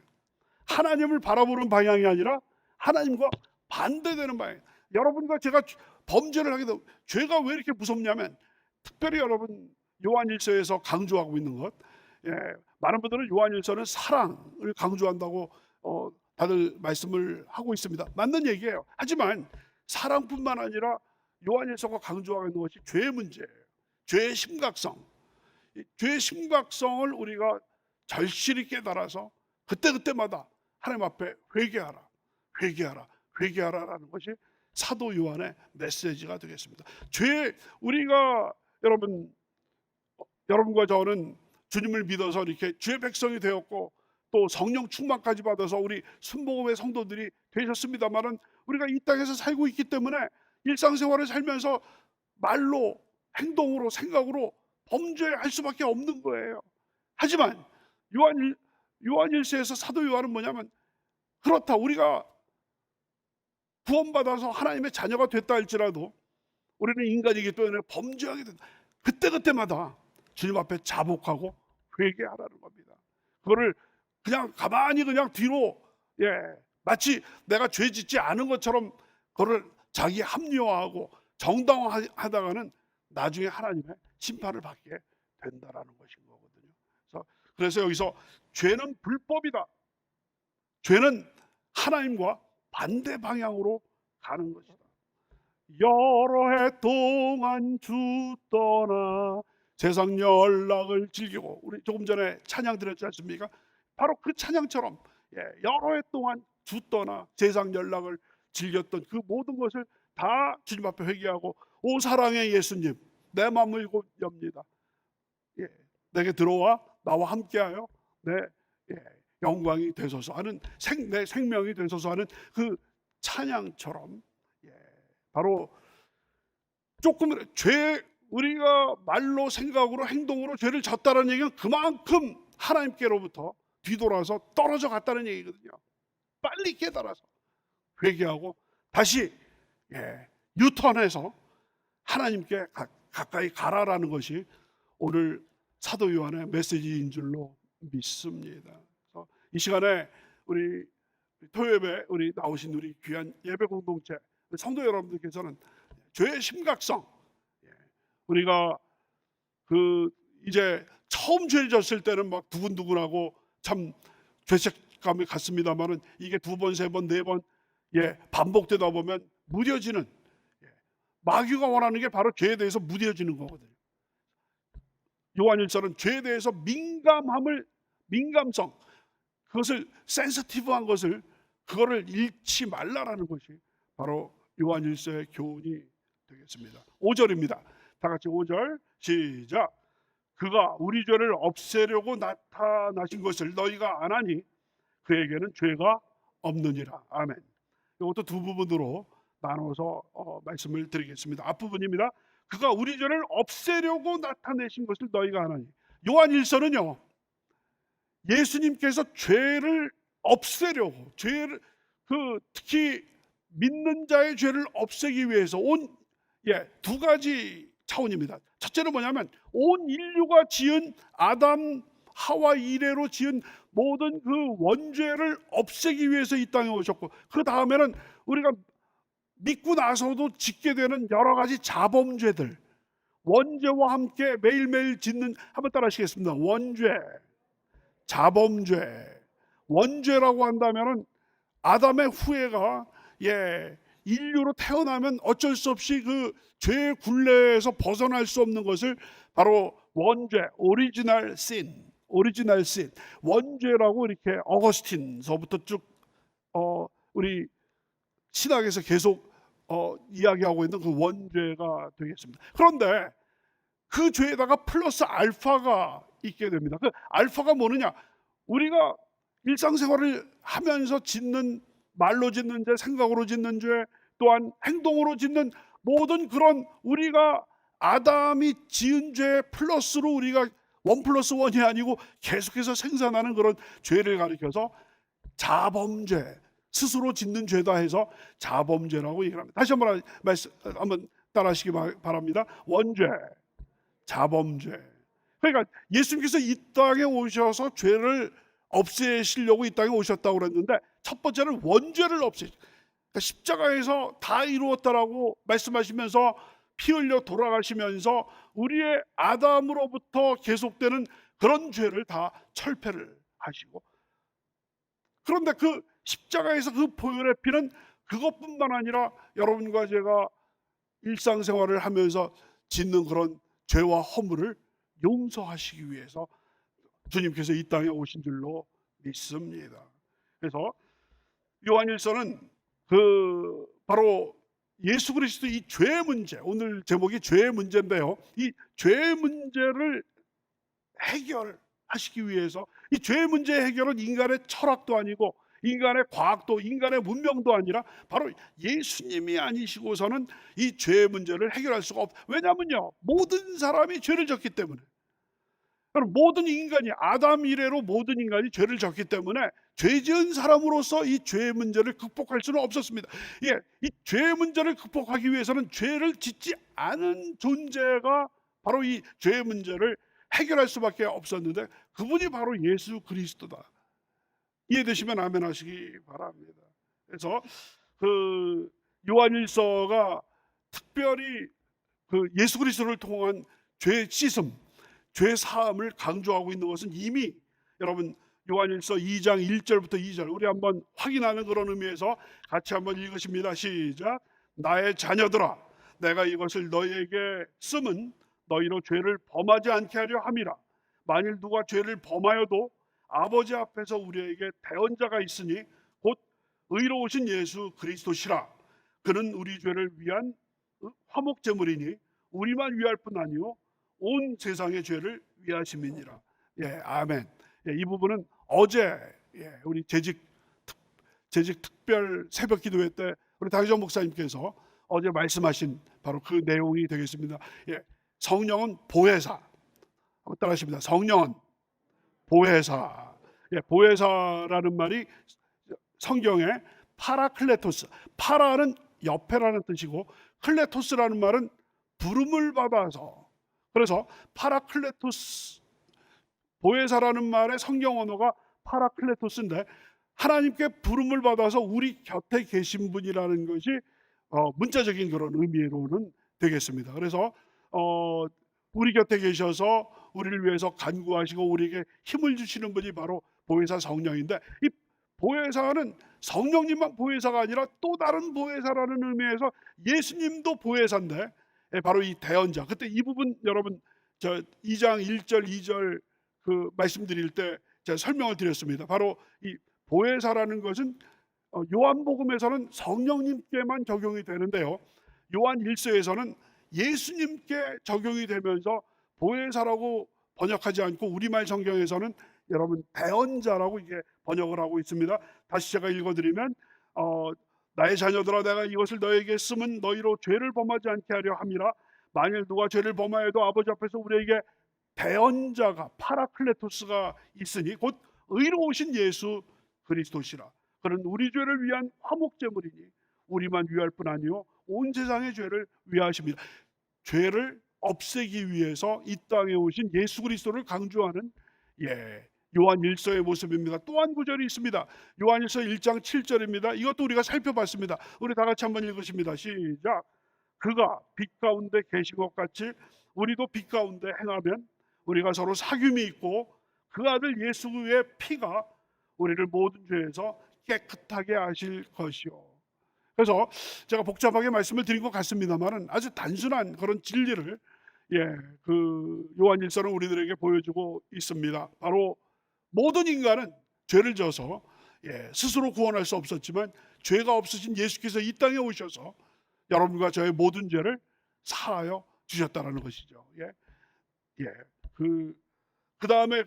하나님을 바라보는 방향이 아니라 하나님과 반대되는 방향. 여러분과 제가 범죄를 하게 되면 죄가 왜 이렇게 무섭냐면, 특별히 여러분 요한일서에서 강조하고 있는 것, 많은 분들은 요한일서는 사랑을 강조한다고 다들 말씀을 하고 있습니다. 맞는 얘기예요. 하지만 사랑뿐만 아니라 요한일서가 강조하고 있는 것이 죄의 문제예요. 죄의 심각성. 죄의 심각성을 우리가 절실히 깨달아서 그때그때마다 하나님 앞에 회개하라라는 것이 사도 요한의 메시지가 되겠습니다. 우리가 여러분과 저는 주님을 믿어서 이렇게 주의 백성이 되었고 또 성령 충만까지 받아서 우리 순복음의 성도들이 되셨습니다만은, 우리가 이 땅에서 살고 있기 때문에 일상생활을 살면서 말로, 행동으로, 생각으로 범죄할 수밖에 없는 거예요. 하지만 요한일서에서 사도 요한은 뭐냐면, 그렇다, 우리가 구원받아서 하나님의 자녀가 됐다 할지라도 우리는 인간이기 때문에 범죄하게 된다. 그때마다 주님 앞에 자복하고 회개하라는 겁니다. 그거를 그냥 가만히 그냥 뒤로 마치 내가 죄 짓지 않은 것처럼 그거를 자기 합리화하고 정당화하다가는 나중에 하나님의 심판을 받게 된다라는 것인 거거든요. 그래서 여기서 죄는 불법이다. 죄는 하나님과 반대 방향으로 가는 것이다. 여러 해 동안 주 떠나 세상 연락을 즐기고, 우리 조금 전에 찬양 드렸지 않습니까? 바로 그 찬양처럼 여러 해 동안 주 떠나 세상 연락을 즐겼던 그 모든 것을 다 주님 앞에 회개하고, 오 사랑의 예수님, 내 마음을 곧 엽니다. 내게 들어와 나와 함께하여 내 영광이 되소서 하는, 내 생명이 되소서 하는 그 찬양처럼, 바로 조금 우리가 말로, 생각으로, 행동으로 죄를 졌다는 얘기는 그만큼 하나님께로부터 뒤돌아서 떨어져 갔다는 얘기거든요. 빨리 깨달아서 회개하고 다시 유턴해서 하나님께 가까이 가라라는 것이 오늘 사도 요한의 메시지인 줄로 믿습니다. 그래서 이 시간에 우리 토요예배 우리 나오신 우리 귀한 예배 공동체 성도 여러분들께서는 죄의 심각성, 우리가 이제 처음 죄를 졌을 때는 막 두근두근하고 참 죄책감이 갔습니다만은, 이게 두 번, 세 번, 네 번 반복되다 보면 무뎌지는, 마귀가 원하는 게 바로 죄에 대해서 무뎌지는 거거든요. 요한일서는 죄에 대해서 민감성, 그것을 센시티브한 것을, 그거를 잃지 말라라는 것이 바로 요한일서의 교훈이 되겠습니다. 5절입니다. 다 같이 5절 시작. 그가 우리 죄를 없애려고 나타나신 것을 너희가 아나니 그에게는 죄가 없느니라. 아멘. 이것도 두 부분으로 나눠서 말씀을 드리겠습니다. 앞부분입니다. 그가 우리 죄를 없애려고 나타내신 것을 너희가 아나니. 요한일서는요, 예수님께서 죄를 없애려고, 특히 믿는 자의 죄를 없애기 위해서 두 가지 차원입니다. 첫째는 뭐냐면, 온 인류가 지은 아담 하와 이래로 지은 모든 그 원죄를 없애기 위해서 이 땅에 오셨고, 그 다음에는 우리가 믿고 나서도 짓게 되는 여러 가지 자범죄들, 원죄와 함께 매일매일 짓는, 한번 따라 하시겠습니다. 원죄, 자범죄. 원죄라고 한다면은 아담의 후예가 인류로 태어나면 어쩔 수 없이 그 죄의 굴레에서 벗어날 수 없는 것을 바로 원죄, 오리지널 신, 원죄라고 이렇게 어거스틴서부터 쭉 우리 신학에서 계속 이야기하고 있는 그 원죄가 되겠습니다. 그런데 그 죄에다가 플러스 알파가 있게 됩니다. 그 알파가 뭐느냐? 우리가 일상생활을 하면서 짓는, 말로 짓는 죄, 생각으로 짓는 죄, 또한 행동으로 짓는 모든 그런 우리가 아담이 지은 죄 플러스로 우리가 원 플러스 원이 아니고 계속해서 생산하는 그런 죄를 가리켜서 자범죄, 스스로 짓는 죄다 해서 자범죄라고 얘기를 합니다. 다시 한번 따라하시기 바랍니다. 원죄, 자범죄. 그러니까 예수님께서 이 땅에 오셔서 죄를 없애시려고 이 땅에 오셨다고 그랬는데, 첫 번째는 원죄를 그러니까 십자가에서 다 이루었다라고 말씀하시면서 피 흘려 돌아가시면서 우리의 아담으로부터 계속되는 그런 죄를 다 철폐를 하시고, 그런데 그 십자가에서 그 보혈의 피는 그것뿐만 아니라 여러분과 제가 일상생활을 하면서 짓는 그런 죄와 허물을 용서하시기 위해서 주님께서 이 땅에 오신 줄로 믿습니다. 그래서 요한일서는 바로 예수 그리스도 이 죄의 문제, 오늘 제목이 죄의 문제인데요, 이 죄의 문제를 해결하시기 위해서, 이 죄의 문제의 해결은 인간의 철학도 아니고 인간의 과학도, 인간의 문명도 아니라 바로 예수님이 아니시고서는 이 죄의 문제를 해결할 수가 왜냐면요, 모든 사람이 죄를 졌기 때문에. 그럼 모든 인간이, 아담 이래로 모든 인간이 죄를 졌기 때문에 죄 지은 사람으로서 이 죄의 문제를 극복할 수는 없었습니다. 예, 이 죄의 문제를 극복하기 위해서는 죄를 짓지 않은 존재가 바로 이 죄의 문제를 해결할 수밖에 없었는데, 그분이 바로 예수 그리스도다. 이해되시면 아멘 하시기 바랍니다. 그래서 요한일서가 특별히 예수 그리스도를 통한 죄 씻음, 죄 사함을 강조하고 있는 것은 이미 여러분 요한일서 2장 1절부터 2절 우리 한번 확인하는 그런 의미에서 같이 한번 읽으십니다. 시작. 나의 자녀들아, 내가 이것을 너희에게 쓰면 너희로 죄를 범하지 않게 하려 함이라. 만일 누가 죄를 범하여도 아버지 앞에서 우리에게 대언자가 있으니 곧 의로우신 예수 그리스도시라. 그는 우리 죄를 위한 화목제물이니 우리만 위할 뿐 아니요 온 세상의 죄를 위하심이니라. 예, 아멘. 예, 이 부분은 어제 우리 재직 특별 새벽 기도회 때 우리 박희정 목사님께서 어제 말씀하신 바로 그 내용이 되겠습니다. 예, 성령은 보혜사. 한번 따라하십니다. 성령은 보혜사. 예, 보혜사라는 말이 성경에 파라클레토스, 파라는 옆에라는 뜻이고 클레토스라는 말은 부름을 받아서, 그래서 파라클레토스, 보혜사라는 말의 성경 언어가 파라클레토스인데 하나님께 부름을 받아서 우리 곁에 계신 분이라는 것이 문자적인 그런 의미로는 되겠습니다. 그래서 우리 곁에 계셔서 우리를 위해서 간구하시고 우리에게 힘을 주시는 분이 바로 보혜사 성령인데, 이 보혜사는 성령님만 보혜사가 아니라 또 다른 보혜사라는 의미에서 예수님도 보혜사인데, 바로 이 대언자. 그때 이 부분 여러분 2장 1절 2절 말씀드릴 때 제가 설명을 드렸습니다. 바로 이 보혜사라는 것은 요한복음에서는 성령님께만 적용이 되는데요, 요한 1서에서는 예수님께 적용이 되면서 보혜사라고 번역하지 않고 우리말 성경에서는 여러분 대언자라고 이게 번역을 하고 있습니다. 다시 제가 읽어드리면 나의 자녀들아, 내가 이것을 너에게 쓰면 너희로 죄를 범하지 않게 하려 함이라. 만일 누가 죄를 범하여도 아버지 앞에서 우리에게 대언자가, 파라클레토스가 있으니 곧 의로우신 예수 그리스도시라. 그는 우리 죄를 위한 화목제물이니 우리만 위할 뿐 아니요 온 세상의 죄를 위하십니다. 죄를 없애기 위해서 이 땅에 오신 예수 그리스도를 강조하는 요한 1서의 모습입니다. 또 한 구절이 있습니다. 요한 1서 1장 7절입니다. 이것도 우리가 살펴봤습니다. 우리 다 같이 한번 읽으십니다. 시작. 그가 빛 가운데 계신 것 같이 우리도 빛 가운데 행하면 우리가 서로 사귐이 있고 그 아들 예수의 피가 우리를 모든 죄에서 깨끗하게 하실 것이요. 그래서 제가 복잡하게 말씀을 드린 것 같습니다만은 아주 단순한 그런 진리를 요한일서는 우리들에게 보여주고 있습니다. 바로 모든 인간은 죄를 져서 스스로 구원할 수 없었지만 죄가 없으신 예수께서 이 땅에 오셔서 여러분과 저의 모든 죄를 사하여 주셨다라는 것이죠. 예. 예. 그 다음에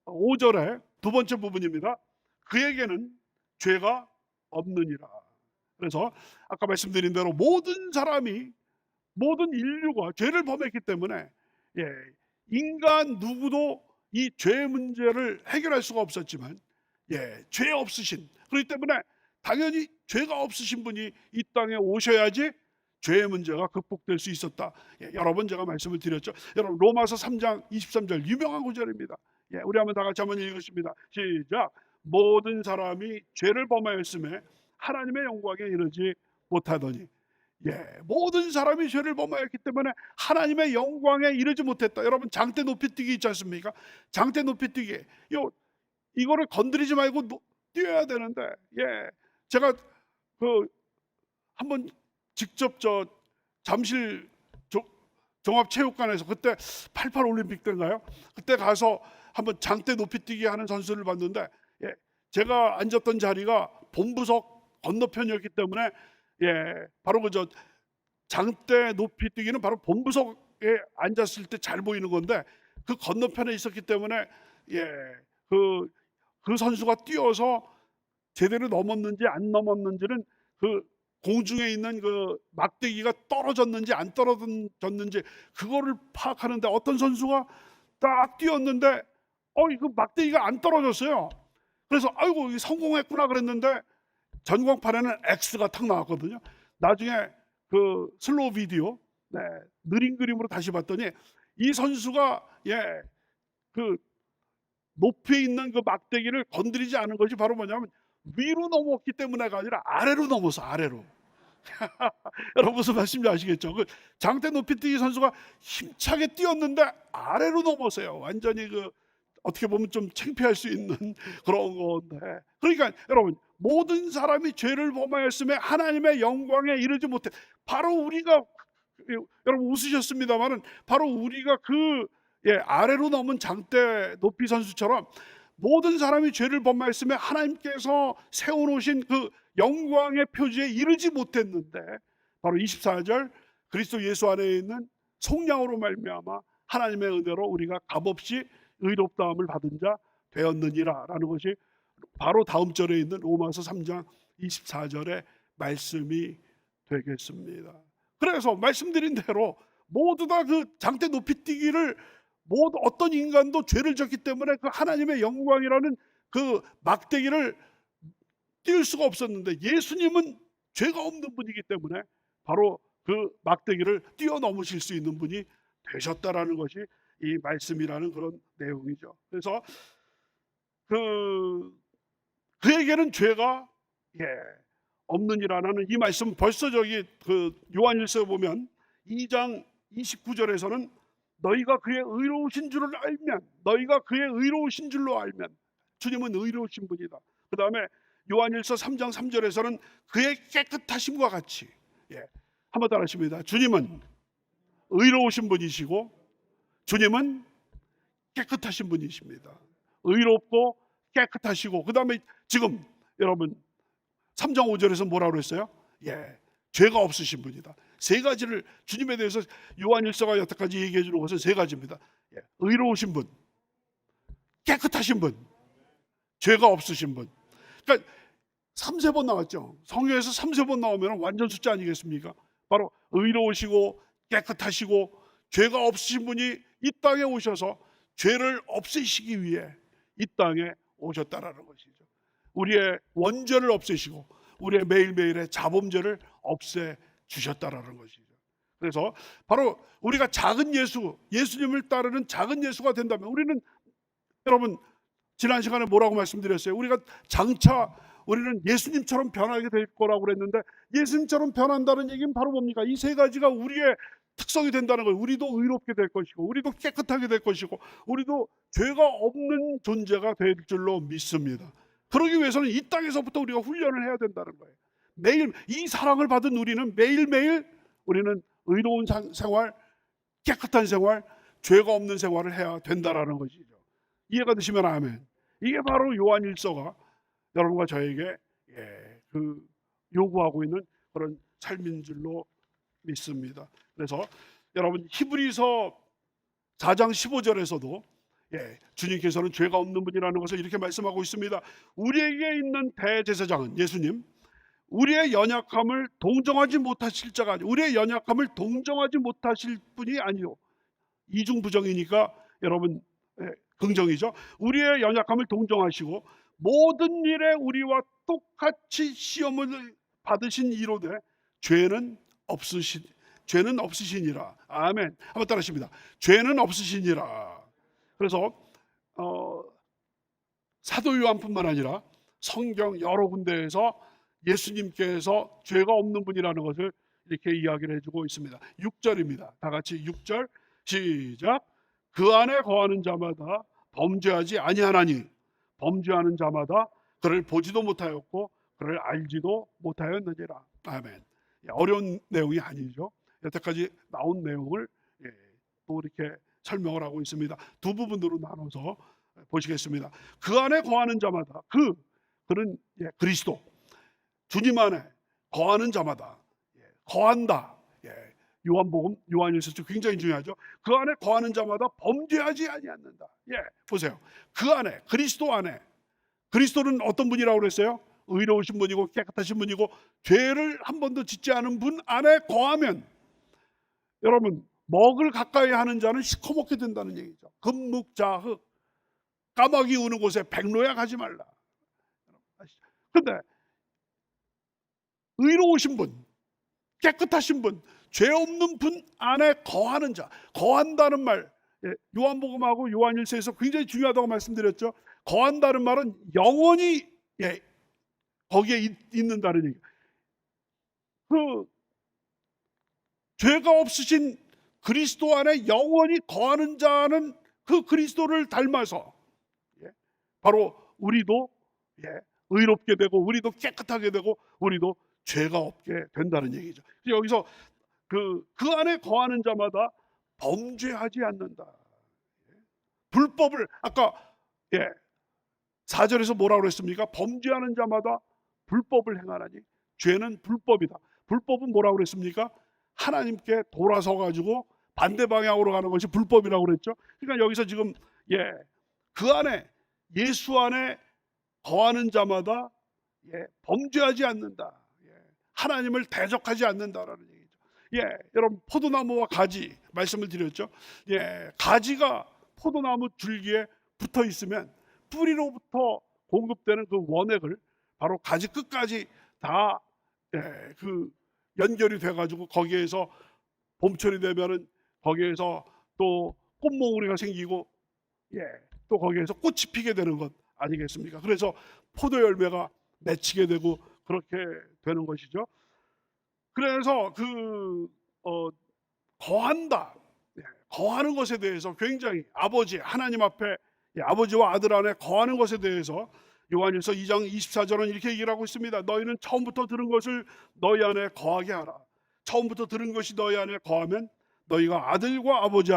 5절에 두 번째 부분입니다. 그에게는 죄가 없느니라. 그래서 아까 말씀드린 대로 모든 사람이, 모든 인류가 죄를 범했기 때문에, 예, 인간 누구도 이 죄 문제를 해결할 수가 없었지만, 예, 죄 없으신, 그렇기 때문에 당연히 죄가 없으신 분이 이 땅에 오셔야지 죄의 문제가 극복될 수 있었다. 예, 여러 번 제가 말씀을 드렸죠. 여러분, 로마서 3장 23절 유명한 구절입니다. 예, 우리 한번 다 같이 한번 읽으십니다. 시작. 모든 사람이 죄를 범하였음에 하나님의 영광에 이르지 못하더니. 예, 모든 사람이 죄를 범하였기 때문에 하나님의 영광에 이르지 못했다. 여러분, 장대 높이뛰기 있지 않습니까? 장대 높이뛰기. 이거를 건드리지 말고 뛰어야 되는데, 예, 제가 한번 직접 잠실 종합체육관에서, 그때 88 올림픽 때인가요? 그때 가서 한번 장대 높이뛰기 하는 선수를 봤는데, 예, 제가 앉았던 자리가 본부석 건너편이었기 때문에, 예, 바로 장대 높이뛰기는 바로 본부석에 앉았을 때 잘 보이는 건데, 그 건너편에 있었기 때문에, 예, 그 선수가 뛰어서 제대로 넘었는지 안 넘었는지는 공중에 있는 막대기가 떨어졌는지 안 떨어졌는지 그거를 파악하는데, 어떤 선수가 딱 뛰었는데 그 막대기가 안 떨어졌어요. 그래서 아이고, 성공했구나 그랬는데 전광판에는 X가 탁 나왔거든요. 나중에 슬로우 비디오, 네, 느린 그림으로 다시 봤더니 이 선수가, 예, 높이 있는 막대기를 건드리지 않은 것이 바로 뭐냐면 위로 넘었기 때문에가 아니라 아래로 넘어서, 아래로. 여러분, 무슨 말씀인지 아시겠죠? 장대 높이뛰기 선수가 힘차게 뛰었는데 아래로 넘어서요. 완전히 어떻게 보면 좀 창피할 수 있는 그런 건데, 그러니까 여러분, 모든 사람이 죄를 범하였음에 하나님의 영광에 이르지 못해. 바로 우리가, 여러분 웃으셨습니다만은, 바로 우리가 아래로 넘은 장대 높이 선수처럼 모든 사람이 죄를 범하였음에 하나님께서 세워놓으신 영광의 표지에 이르지 못했는데, 바로 24절, 그리스도 예수 안에 있는 속량으로 말미암아 하나님의 은혜로 우리가 값없이 의롭다함을 받은 자 되었느니라 라는 것이 바로 다음 절에 있는 로마서 3장 24절의 말씀이 되겠습니다. 그래서 말씀드린 대로 모두 다 장대 높이뛰기를, 모두 어떤 인간도 죄를 졌기 때문에 하나님의 영광이라는 막대기를 뛸 수가 없었는데, 예수님은 죄가 없는 분이기 때문에 바로 막대기를 뛰어넘으실 수 있는 분이 되셨다라는 것이 이 말씀이라는 그런 내용이죠. 그래서 그에게는 죄가, 예, 없느니라는 이 말씀, 벌써 요한일서에 보면 2장 29절에서는 너희가 그의 의로우신 줄을 알면, 너희가 그의 의로우신 줄로 알면, 주님은 의로우신 분이다. 그 다음에 요한일서 3장 3절에서는 그의 깨끗하심과 같이, 예, 한번 따라하십니다. 주님은 의로우신 분이시고 주님은 깨끗하신 분이십니다. 의롭고 깨끗하시고, 그 다음에 지금 여러분 3장 5절에서 뭐라고 그랬어요? 예, 죄가 없으신 분이다. 세 가지를 주님에 대해서 요한일서가 여태까지 얘기해 주는 것은 세 가지입니다. 예, 의로우신 분, 깨끗하신 분, 죄가 없으신 분. 그러니까 3세 번 나왔죠. 성경에서 3세 번 나오면 완전 숫자 아니겠습니까? 바로 의로우시고 깨끗하시고 죄가 없으신 분이 이 땅에 오셔서 죄를 없애시기 위해 이 땅에 오셨다라는 것이죠. 우리의 원죄를 없애시고 우리의 매일매일의 자범죄를 없애 주셨다라는 것이죠. 그래서 바로 우리가 작은 예수님을 따르는 작은 예수가 된다면, 우리는, 여러분, 지난 시간에 뭐라고 말씀드렸어요? 우리가 장차 우리는 예수님처럼 변하게 될 거라고 그랬는데, 예수님처럼 변한다는 얘기는 바로 뭡니까? 이 세 가지가 우리의 특성이 된다는 거예요. 우리도 의롭게 될 것이고, 우리도 깨끗하게 될 것이고, 우리도 죄가 없는 존재가 될 줄로 믿습니다. 그러기 위해서는 이 땅에서부터 우리가 훈련을 해야 된다는 거예요. 매일 이 사랑을 받은 우리는 매일매일 우리는 의로운 생활, 깨끗한 생활, 죄가 없는 생활을 해야 된다라는 것이죠. 이해가 되시면 아멘. 이게 바로 요한일서가 여러분과 저에게 요구하고 있는 그런 삶인 줄로 믿습니다. 그래서 여러분 히브리서 4장 15절에서도 주님께서는 죄가 없는 분이라는 것을 이렇게 말씀하고 있습니다. 우리에게 있는 대제사장은 예수님, 우리의 연약함을 동정하지 못하실 자가 아니요, 우리의 연약함을 동정하지 못하실 분이 아니요. 이중부정이니까 여러분 긍정이죠. 우리의 연약함을 동정하시고 모든 일에 우리와 똑같이 시험을 받으신 이로되 죄는 없으시니라. 아멘. 한번 따라하십니다. 죄는 없으시니라. 그래서 사도 요한뿐만 아니라 성경 여러 군데에서 예수님께서 죄가 없는 분이라는 것을 이렇게 이야기를 해주고 있습니다. 6절입니다. 다 같이 6절 시작. 그 안에 거하는 자마다 범죄하지 아니하나니 범죄하는 자마다 그를 보지도 못하였고 그를 알지도 못하였느니라. 아멘. 어려운 내용이 아니죠. 여태까지 나온 내용을 또 이렇게 설명을 하고 있습니다. 두 부분으로 나눠서 보시겠습니다. 그 안에 거하는 자마다 그는 그리스도 주님 안에 거하는 자마다 거한다. 요한복음 요한일서 굉장히 중요하죠. 그 안에 거하는 자마다 범죄하지 아니하는다. 보세요. 그 안에 그리스도 안에 그리스도는 어떤 분이라고 그랬어요? 의로우신 분이고 깨끗하신 분이고 죄를 한 번도 짓지 않은 분 안에 거하면 여러분 먹을 가까이 하는 자는 시커멓게 된다는 얘기죠. 금묵자흑 까마귀 우는 곳에 백로야 가지 말라. 그런데 의로우신 분, 깨끗하신 분, 죄 없는 분 안에 거하는 자, 거한다는 말 요한복음하고 요한일서에서 굉장히 중요하다고 말씀드렸죠. 거한다는 말은 영원히 거기에 있는다는 얘기. 그 죄가 없으신 그리스도 안에 영원히 거하는 자는 그 그리스도를 닮아서 바로 우리도 의롭게 되고 우리도 깨끗하게 되고 우리도 죄가 없게 된다는 얘기죠. 여기서 그 안에 거하는 자마다 범죄하지 않는다. 불법을 아까 4절에서 뭐라고 그랬습니까? 범죄하는 자마다 불법을 행하나니 죄는 불법이다. 불법은 뭐라고 그랬습니까? 하나님께 돌아서 가지고 반대 방향으로 가는 것이 불법이라고 그랬죠. 그러니까 여기서 지금 그 안에 예수 안에 거하는 자마다 범죄하지 않는다. 하나님을 대적하지 않는다라는 얘기죠. 여러분 포도나무와 가지 말씀을 드렸죠. 가지가 포도나무 줄기에 붙어 있으면 뿌리로부터 공급되는 그 원액을 바로 가지 끝까지 다 그 연결이 돼가지고 거기에서 봄철이 되면은 거기에서 또 꽃몽우리가 생기고 또 거기에서 꽃이 피게 되는 것 아니겠습니까? 그래서 포도 열매가 맺히게 되고 그렇게 되는 것이죠. 그래서 거한다, 거하는 것에 대해서 굉장히 아버지 하나님 앞에 아버지와 아들 안에 거하는 것에 대해서 요한일서 2장 24절은 이렇게 얘기를 하고 있습니다. 너희는 처음부터 들은 것을 너희 안에 거하게 하라. 처음부터 들은 것이 너희 안에 거하면 너희가 아들과 아버지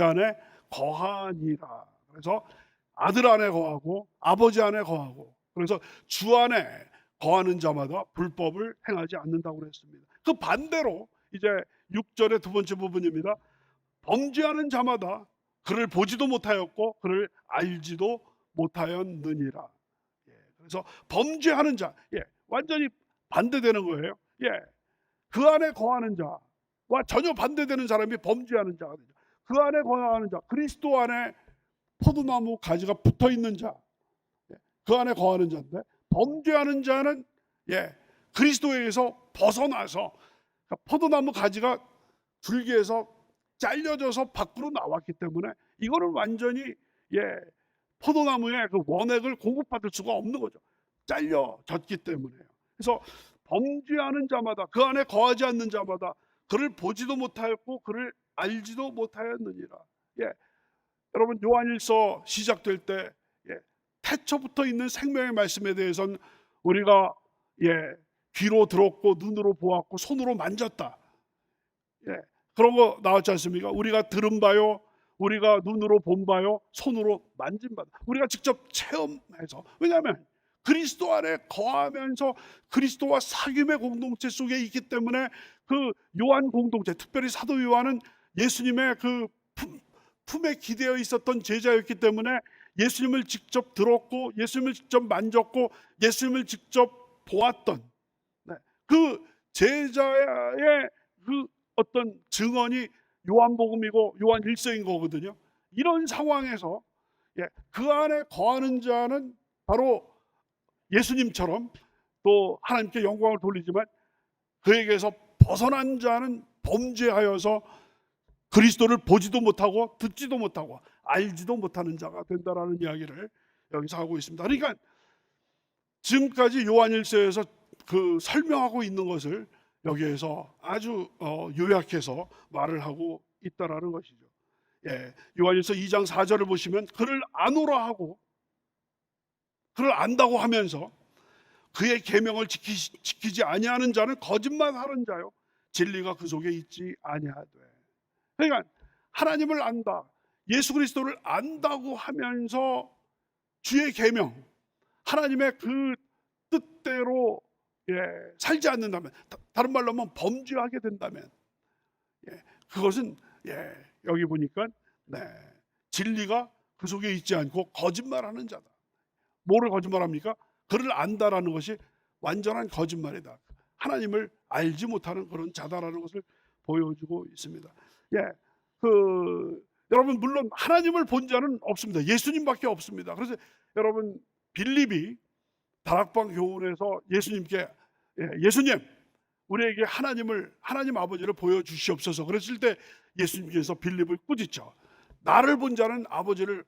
안에 거하니라. 그래서 아들 안에 거하고 아버지 안에 거하고 그래서 주 안에 거하는 자마다 불법을 행하지 않는다고 그랬습니다. 그 반대로 이제 6절의 두 번째 부분입니다. 범죄하는 자마다 그를 보지도 못하였고 그를 알지도 못하였느니라. 그래서 범죄하는 자, 완전히 반대되는 거예요. 그 안에 거하는 자와 전혀 반대되는 사람이 범죄하는 자가 되죠. 그 안에 거하는 자, 그리스도 안에 포도나무 가지가 붙어 있는 자, 그 안에 거하는 자인데 범죄하는 자는 그리스도에게서 벗어나서 포도나무 가지가 줄기에서 잘려져서 밖으로 나왔기 때문에 이거는 완전히 포도나무의 그 원액을 공급받을 수가 없는 거죠. 잘려졌기 때문에요. 그래서 범죄하는 자마다 그 안에 거하지 않는 자마다 그를 보지도 못하였고 그를 알지도 못하였느니라. 여러분 요한일서 시작될 때 태초부터 있는 생명의 말씀에 대해서는 우리가 귀로 들었고 눈으로 보았고 손으로 만졌다. 그런 거 나왔지 않습니까? 우리가 들은 바요, 우리가 눈으로 본 바요, 손으로 만진 바. 우리가 직접 체험해서. 왜냐하면 그리스도 안에 거하면서 그리스도와 사귐의 공동체 속에 있기 때문에 그 요한 공동체, 특별히 사도 요한은 예수님의 그 품에 기대어 있었던 제자였기 때문에 예수님을 직접 들었고 예수님을 직접 만졌고 예수님을 직접 보았던 그 제자의 그 어떤 증언이 요한복음이고 요한 일서인 거거든요. 이런 상황에서 그 안에 거하는 자는 바로 예수님처럼 또 하나님께 영광을 돌리지만 그에게서 벗어난 자는 범죄하여서 그리스도를 보지도 못하고 듣지도 못하고 알지도 못하는 자가 된다라는 이야기를 여기서 하고 있습니다. 그러니까 지금까지 요한일서에서 그 설명하고 있는 것을 여기에서 아주 요약해서 말을 하고 있다라는 것이죠. 요한일서 2장 4절을 보시면 그를 아노라 하고 그를 안다고 하면서 그의 계명을 지키지 아니하는 자는 거짓말하는 자요 진리가 그 속에 있지 아니하되. 그러니까 하나님을 안다, 예수 그리스도를 안다고 하면서 주의 계명, 하나님의 그 뜻대로 살지 않는다면, 다른 말로 하면 범죄하게 된다면, 그것은 여기 보니까 진리가 그 속에 있지 않고 거짓말하는 자다. 뭐를 거짓말합니까? 그를 안다라는 것이 완전한 거짓말이다. 하나님을 알지 못하는 그런 자다라는 것을 보여주고 있습니다. 여러분 물론 하나님을 본 자는 없습니다. 예수님밖에 없습니다. 그래서 여러분 빌립이 다락방 교훈에서 예수님께 예수님 우리에게 하나님 아버지를 보여주시옵소서 그랬을 때 예수님께서 빌립을 꾸짖죠. 나를 본 자는 아버지를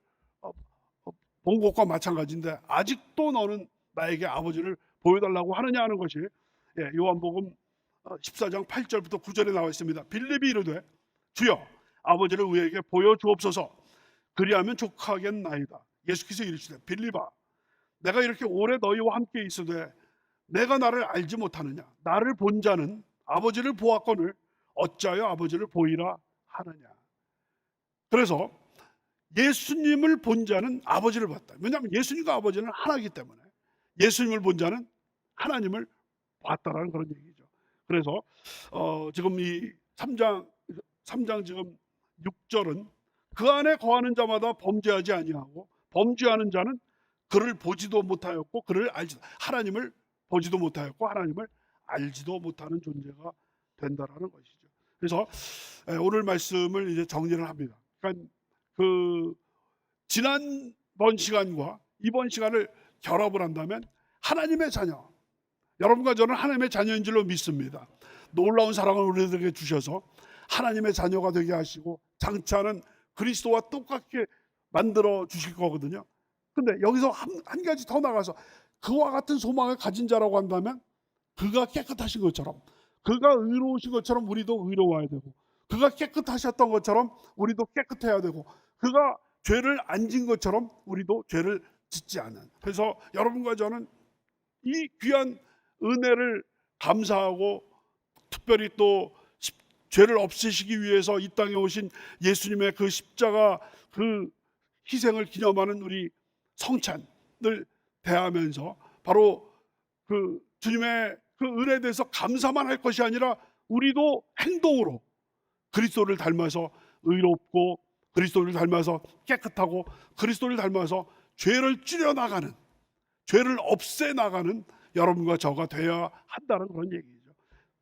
본 것과 마찬가지인데 아직도 너는 나에게 아버지를 보여달라고 하느냐 하는 것이 요한복음 14장 8절부터 9절에 나와 있습니다. 빌립이 이르되 주여 아버지를 우리에게 보여주옵소서 그리하면 족하겠나이다. 예수께서 이르시되 빌립아 내가 이렇게 오래 너희와 함께 있으되 내가 나를 알지 못하느냐? 나를 본 자는 아버지를 보았거늘 어찌하여 아버지를 보이라 하느냐? 그래서 예수님을 본 자는 아버지를 봤다. 왜냐하면 예수님과 아버지는 하나이기 때문에 예수님을 본 자는 하나님을 봤다라는 그런 얘기죠. 그래서 지금 이 3장 지금 6절은 그 안에 거하는 자마다 범죄하지 아니하고 범죄하는 자는 그를 보지도 못하였고 그를 알지도 하나님을 보지도 못하였고 하나님을 알지도 못하는 존재가 된다라는 것이죠. 그래서 오늘 말씀을 이제 정리를 합니다. 그러니까 그 지난번 시간과 이번 시간을 결합을 한다면 하나님의 자녀, 여러분과 저는 하나님의 자녀인 줄로 믿습니다. 놀라운 사랑을 우리들에게 주셔서 하나님의 자녀가 되게 하시고 장차는 그리스도와 똑같게 만들어 주실 거거든요. 근데 여기서 한 가지 더 나가서 그와 같은 소망을 가진 자라고 한다면 그가 깨끗하신 것처럼 그가 의로우신 것처럼 우리도 의로워야 되고 그가 깨끗하셨던 것처럼 우리도 깨끗해야 되고 그가 죄를 안 진 것처럼 우리도 죄를 짓지 않는. 그래서 여러분과 저는 이 귀한 은혜를 감사하고 특별히 또 죄를 없애시기 위해서 이 땅에 오신 예수님의 그 십자가 그 희생을 기념하는 우리 성찬을 대하면서 바로 그 주님의 그 은혜에 대해서 감사만 할 것이 아니라 우리도 행동으로 그리스도를 닮아서 의롭고 그리스도를 닮아서 깨끗하고 그리스도를 닮아서 죄를 줄여나가는, 죄를 없애나가는 여러분과 저가 되어야 한다는 그런 얘기죠.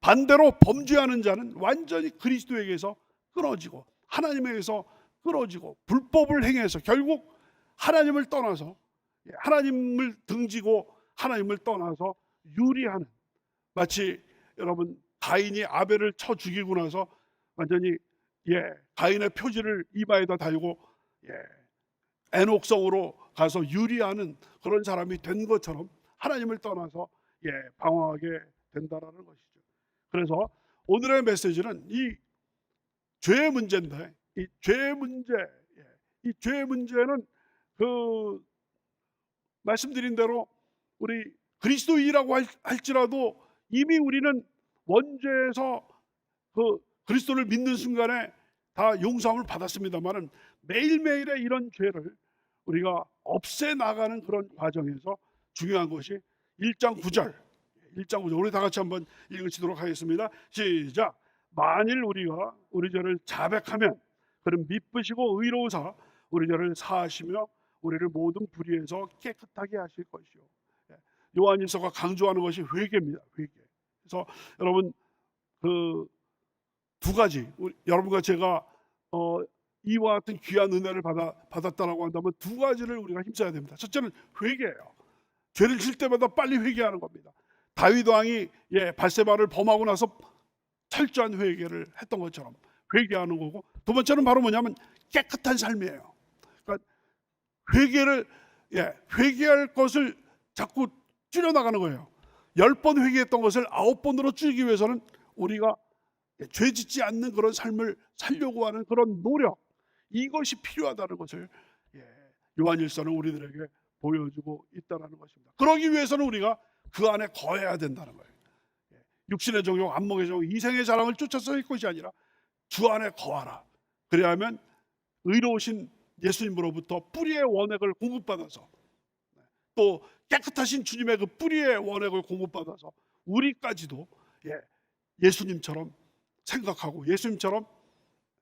반대로 범죄하는 자는 완전히 그리스도에게서 끊어지고 하나님에게서 끊어지고 불법을 행해서 결국 하나님을 떠나서 하나님을 등지고 하나님을 떠나서 유리하는, 마치 여러분 가인이 아벨을 쳐 죽이고 나서 완전히 가인의 표지를 이마에다 달고 애녹성으로 가서 유리하는 그런 사람이 된 것처럼 하나님을 떠나서 방황하게 된다라는 것이죠. 그래서 오늘의 메시지는 이 죄의 문제인데 이 죄의 문제는 그 말씀드린 대로 우리 그리스도인이라고 할지라도 이미 우리는 원죄에서 그 그리스도를 믿는 순간에 다 용서함을 받았습니다만은 매일매일의 이런 죄를 우리가 없애 나가는 그런 과정에서 중요한 것이 1장 9절. 1장 9절 우리 다 같이 한번 읽으시도록 하겠습니다. 시작. 만일 우리가 우리 죄를 자백하면 그는 미쁘시고 의로우사 우리 죄를 사하시며 우리를 모든 불의에서 깨끗하게 하실 것이요. 요한일서가 강조하는 것이 회개입니다. 회개. 그래서 여러분 그 두 가지 여러분과 제가 이와 같은 귀한 은혜를 받았다라고 한다면 두 가지를 우리가 힘써야 됩니다. 첫째는 회개예요. 죄를 질 때마다 빨리 회개하는 겁니다. 다윗 왕이 밧세바를 범하고 나서 철저한 회개를 했던 것처럼 회개하는 거고, 두 번째는 바로 뭐냐면 깨끗한 삶이에요. 그러니까 회개할 것을 자꾸 줄여나가는 거예요. 10번 회개했던 것을 9번으로 줄이기 위해서는 우리가 죄 짓지 않는 그런 삶을 살려고 하는 그런 노력, 이것이 필요하다는 것을 요한일서는 우리들에게 보여주고 있다는 것입니다. 그러기 위해서는 우리가 그 안에 거해야 된다는 거예요. 육신의 정욕, 안목의 정욕, 이생의 자랑을 쫓아서 할 것이 아니라 주 안에 거하라. 그래야만 의로우신 예수님으로부터 뿌리의 원액을 공급받아서, 또 깨끗하신 주님의 그 뿌리의 원액을 공급받아서 우리까지도 예수님처럼 생각하고 예수님처럼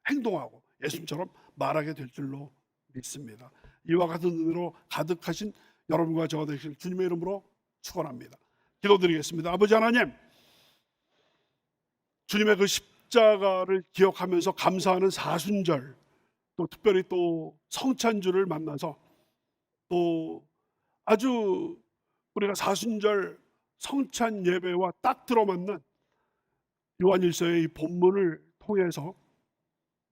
행동하고 예수님처럼 말하게 될 줄로 믿습니다. 이와 같은 은혜로 가득하신 여러분과 저가 되실 주님의 이름으로 축원합니다. 기도드리겠습니다. 아버지 하나님, 주님의 그 십자가를 기억하면서 감사하는 사순절, 또 특별히 또 성찬주를 만나서 또 아주 우리가 사순절 성찬 예배와 딱 들어맞는 요한일서의 이 본문을 통해서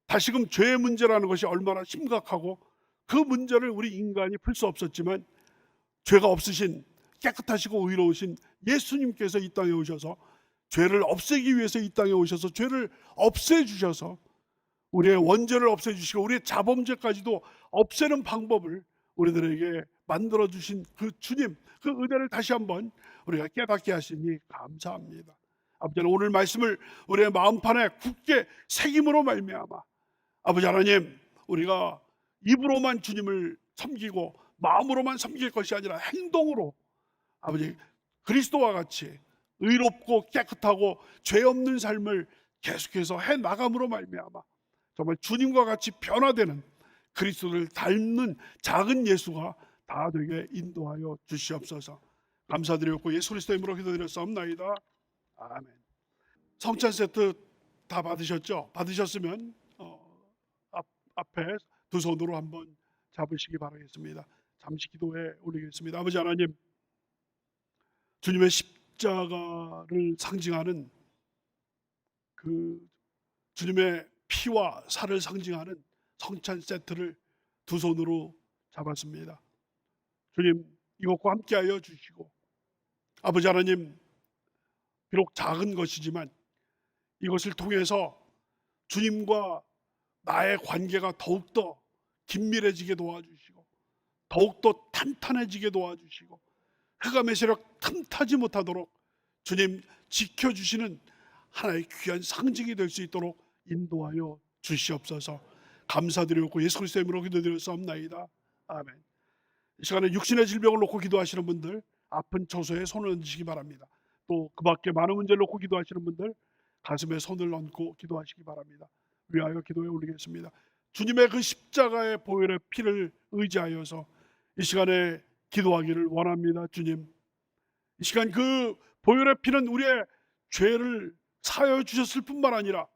다시금 죄의 문제라는 것이 얼마나 심각하고 그 문제를 우리 인간이 풀 수 없었지만 죄가 없으신 깨끗하시고 의로우신 예수님께서 이 땅에 오셔서 죄를 없애기 위해서 이 땅에 오셔서 죄를 없애주셔서 우리의 원죄를 없애주시고 우리의 자범죄까지도 없애는 방법을 우리들에게 만들어주신 그 주님, 그 은혜를 다시 한번 우리가 깨닫게 하시니 감사합니다. 아버지, 오늘 말씀을 우리의 마음판에 굳게 새김으로 말미암아 아버지 하나님, 우리가 입으로만 주님을 섬기고 마음으로만 섬길 것이 아니라 행동으로 아버지 그리스도와 같이 의롭고 깨끗하고 죄 없는 삶을 계속해서 해나감으로 말미암아 정말 주님과 같이 변화되는 그리스도를 닮는 작은 예수가 다 되게 인도하여 주시옵소서. 감사드렸고 예수 그리스도의 이름으로 기도드렸사옵나이다. 아멘. 성찬 세트 다 받으셨죠? 받으셨으면 앞에 두 손으로 한번 잡으시기 바라겠습니다. 잠시 기도에 올리겠습니다. 아버지 하나님, 주님의 십자가를 상징하는 그 주님의 피와 살을 상징하는 성찬 세트를 두 손으로 잡았습니다. 주님, 이것과 함께하여 주시고 아버지 하나님, 비록 작은 것이지만 이것을 통해서 주님과 나의 관계가 더욱더 긴밀해지게 도와주시고 더욱더 탄탄해지게 도와주시고 흑암의 세력 틈타지 못하도록 주님 지켜주시는 하나의 귀한 상징이 될 수 있도록 인도하여 주시옵소서. 감사드리고 예수 그리스도의 이름으로 기도드렸사옵나이다. 아멘. 이 시간에 육신의 질병을 놓고 기도하시는 분들 아픈 처소에 손을 얹으시기 바랍니다. 또 그 밖에 많은 문제를 놓고 기도하시는 분들 가슴에 손을 얹고 기도하시기 바랍니다. 위하여 기도에 올리겠습니다. 주님의 그 십자가의 보혈의 피를 의지하여서 이 시간에 기도하기를 원합니다. 주님, 이 시간 그 보혈의 피는 우리의 죄를 사하여 주셨을 뿐만 아니라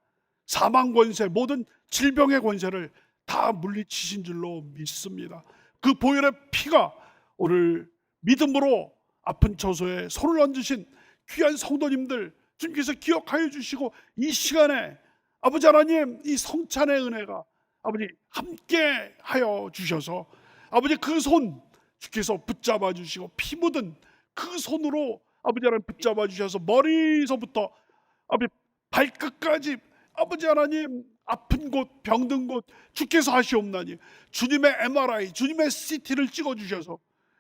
사망 권세, 모든 질병의 권세를 다 물리치신 줄로 믿습니다. 그 보혈의 피가 오늘 믿음으로 아픈 처소에 손을 얹으신 귀한 성도님들 주님께서 기억하여 주시고 이 시간에 아버지 하나님, 이 성찬의 은혜가 아버지 함께 하여 주셔서 아버지 그 손 주께서 붙잡아 주시고 피 묻은 그 손으로 아버지 하나님 붙잡아 주셔서 머리서부터 아버지 발끝까지 아버지 하나님 아픈 곳 병든 곳 주께서 하시옵나니 주님의 MRI 주님의 CT를 찍어 주셔서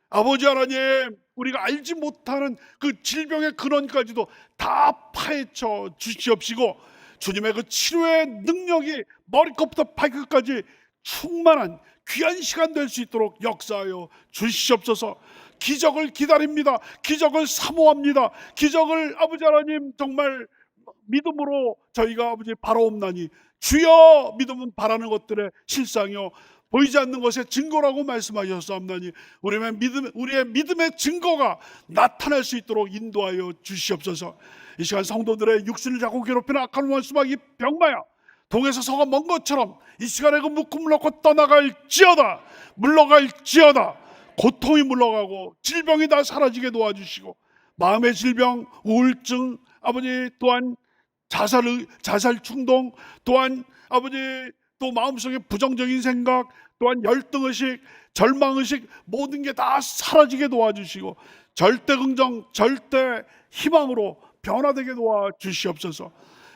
아버지 하나님, 우리가 알지 못하는 그 질병의 근원까지도 다 파헤쳐 주시옵시고 주님의 그 치료의 능력이 머리끝부터 발끝까지 충만한 귀한 시간 될 수 있도록 역사하여 주시옵소서. 기적을 기다립니다. 기적을 사모합니다. 기적을 아버지 하나님 정말 믿음으로 저희가 아버지 바라옵나니 주여 믿음은 바라는 것들의 실상이요 보이지 않는 것의 증거라고 말씀하셨사옵나니 우리의 믿음의 증거가 나타날 수 있도록 인도하여 주시옵소서. 이 시간 성도들의 육신을 자꾸 괴롭히는 악한 원수마귀 병마야 동에서 서가 먼 것처럼 이 시간에 그 묶음을 놓고 떠나갈지어다. 물러갈지어다. 고통이 물러가고 질병이 다 사라지게 도와주시고 마음의 질병, 우울증, 아버지 또한 자살 충동, 또한 아버지 또 마음속에 부정적인 생각, 또한 열등의식, 절망의식 모든 게 다 사라지게 도와주시고 절대 긍정, 절대 희망으로 변화되게 도와주시옵소서.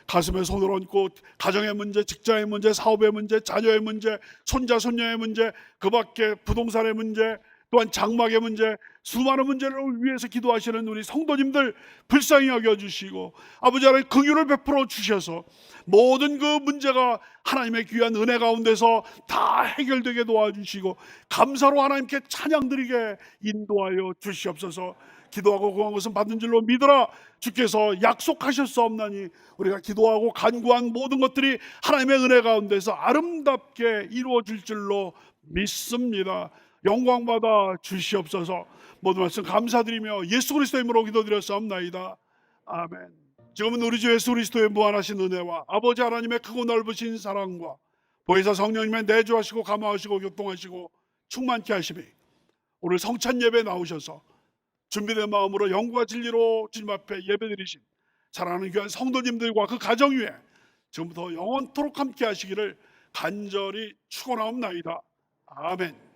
가슴에 손을 얹고 가정의 문제, 직장의 문제, 사업의 문제, 자녀의 문제, 손자 손녀의 문제, 그 밖에 부동산의 문제, 또한 장막의 문제, 수많은 문제를 위해서 기도하시는 우리 성도님들 불쌍히 여겨주시고 아버지 하나님 긍휼을 베풀어 주셔서 모든 그 문제가 하나님의 귀한 은혜 가운데서 다 해결되게 도와주시고 감사로 하나님께 찬양드리게 인도하여 주시옵소서. 기도하고 구한 것은 받는 줄로 믿어라. 주께서 약속하셨사옵나니 우리가 기도하고 간구한 모든 것들이 하나님의 은혜 가운데서 아름답게 이루어질 줄로 믿습니다. 영광 받아 주시옵소서. 모든 말씀 감사드리며 예수 그리스도의 이름으로 기도드렸사옵나이다. 아멘. 지금은 우리 주 예수 그리스도의 무한하신 은혜와 아버지 하나님의 크고 넓으신 사랑과 보혜사 성령님의 내주하시고 감화하시고 교통하시고 충만케 하심이 오늘 성찬 예배 나오셔서 준비된 마음으로 영과 진리로 주님 앞에 예배드리신 사랑하는 귀한 성도님들과 그 가정 위에 지금부터 영원토록 함께 하시기를 간절히 축원하옵나이다. 아멘.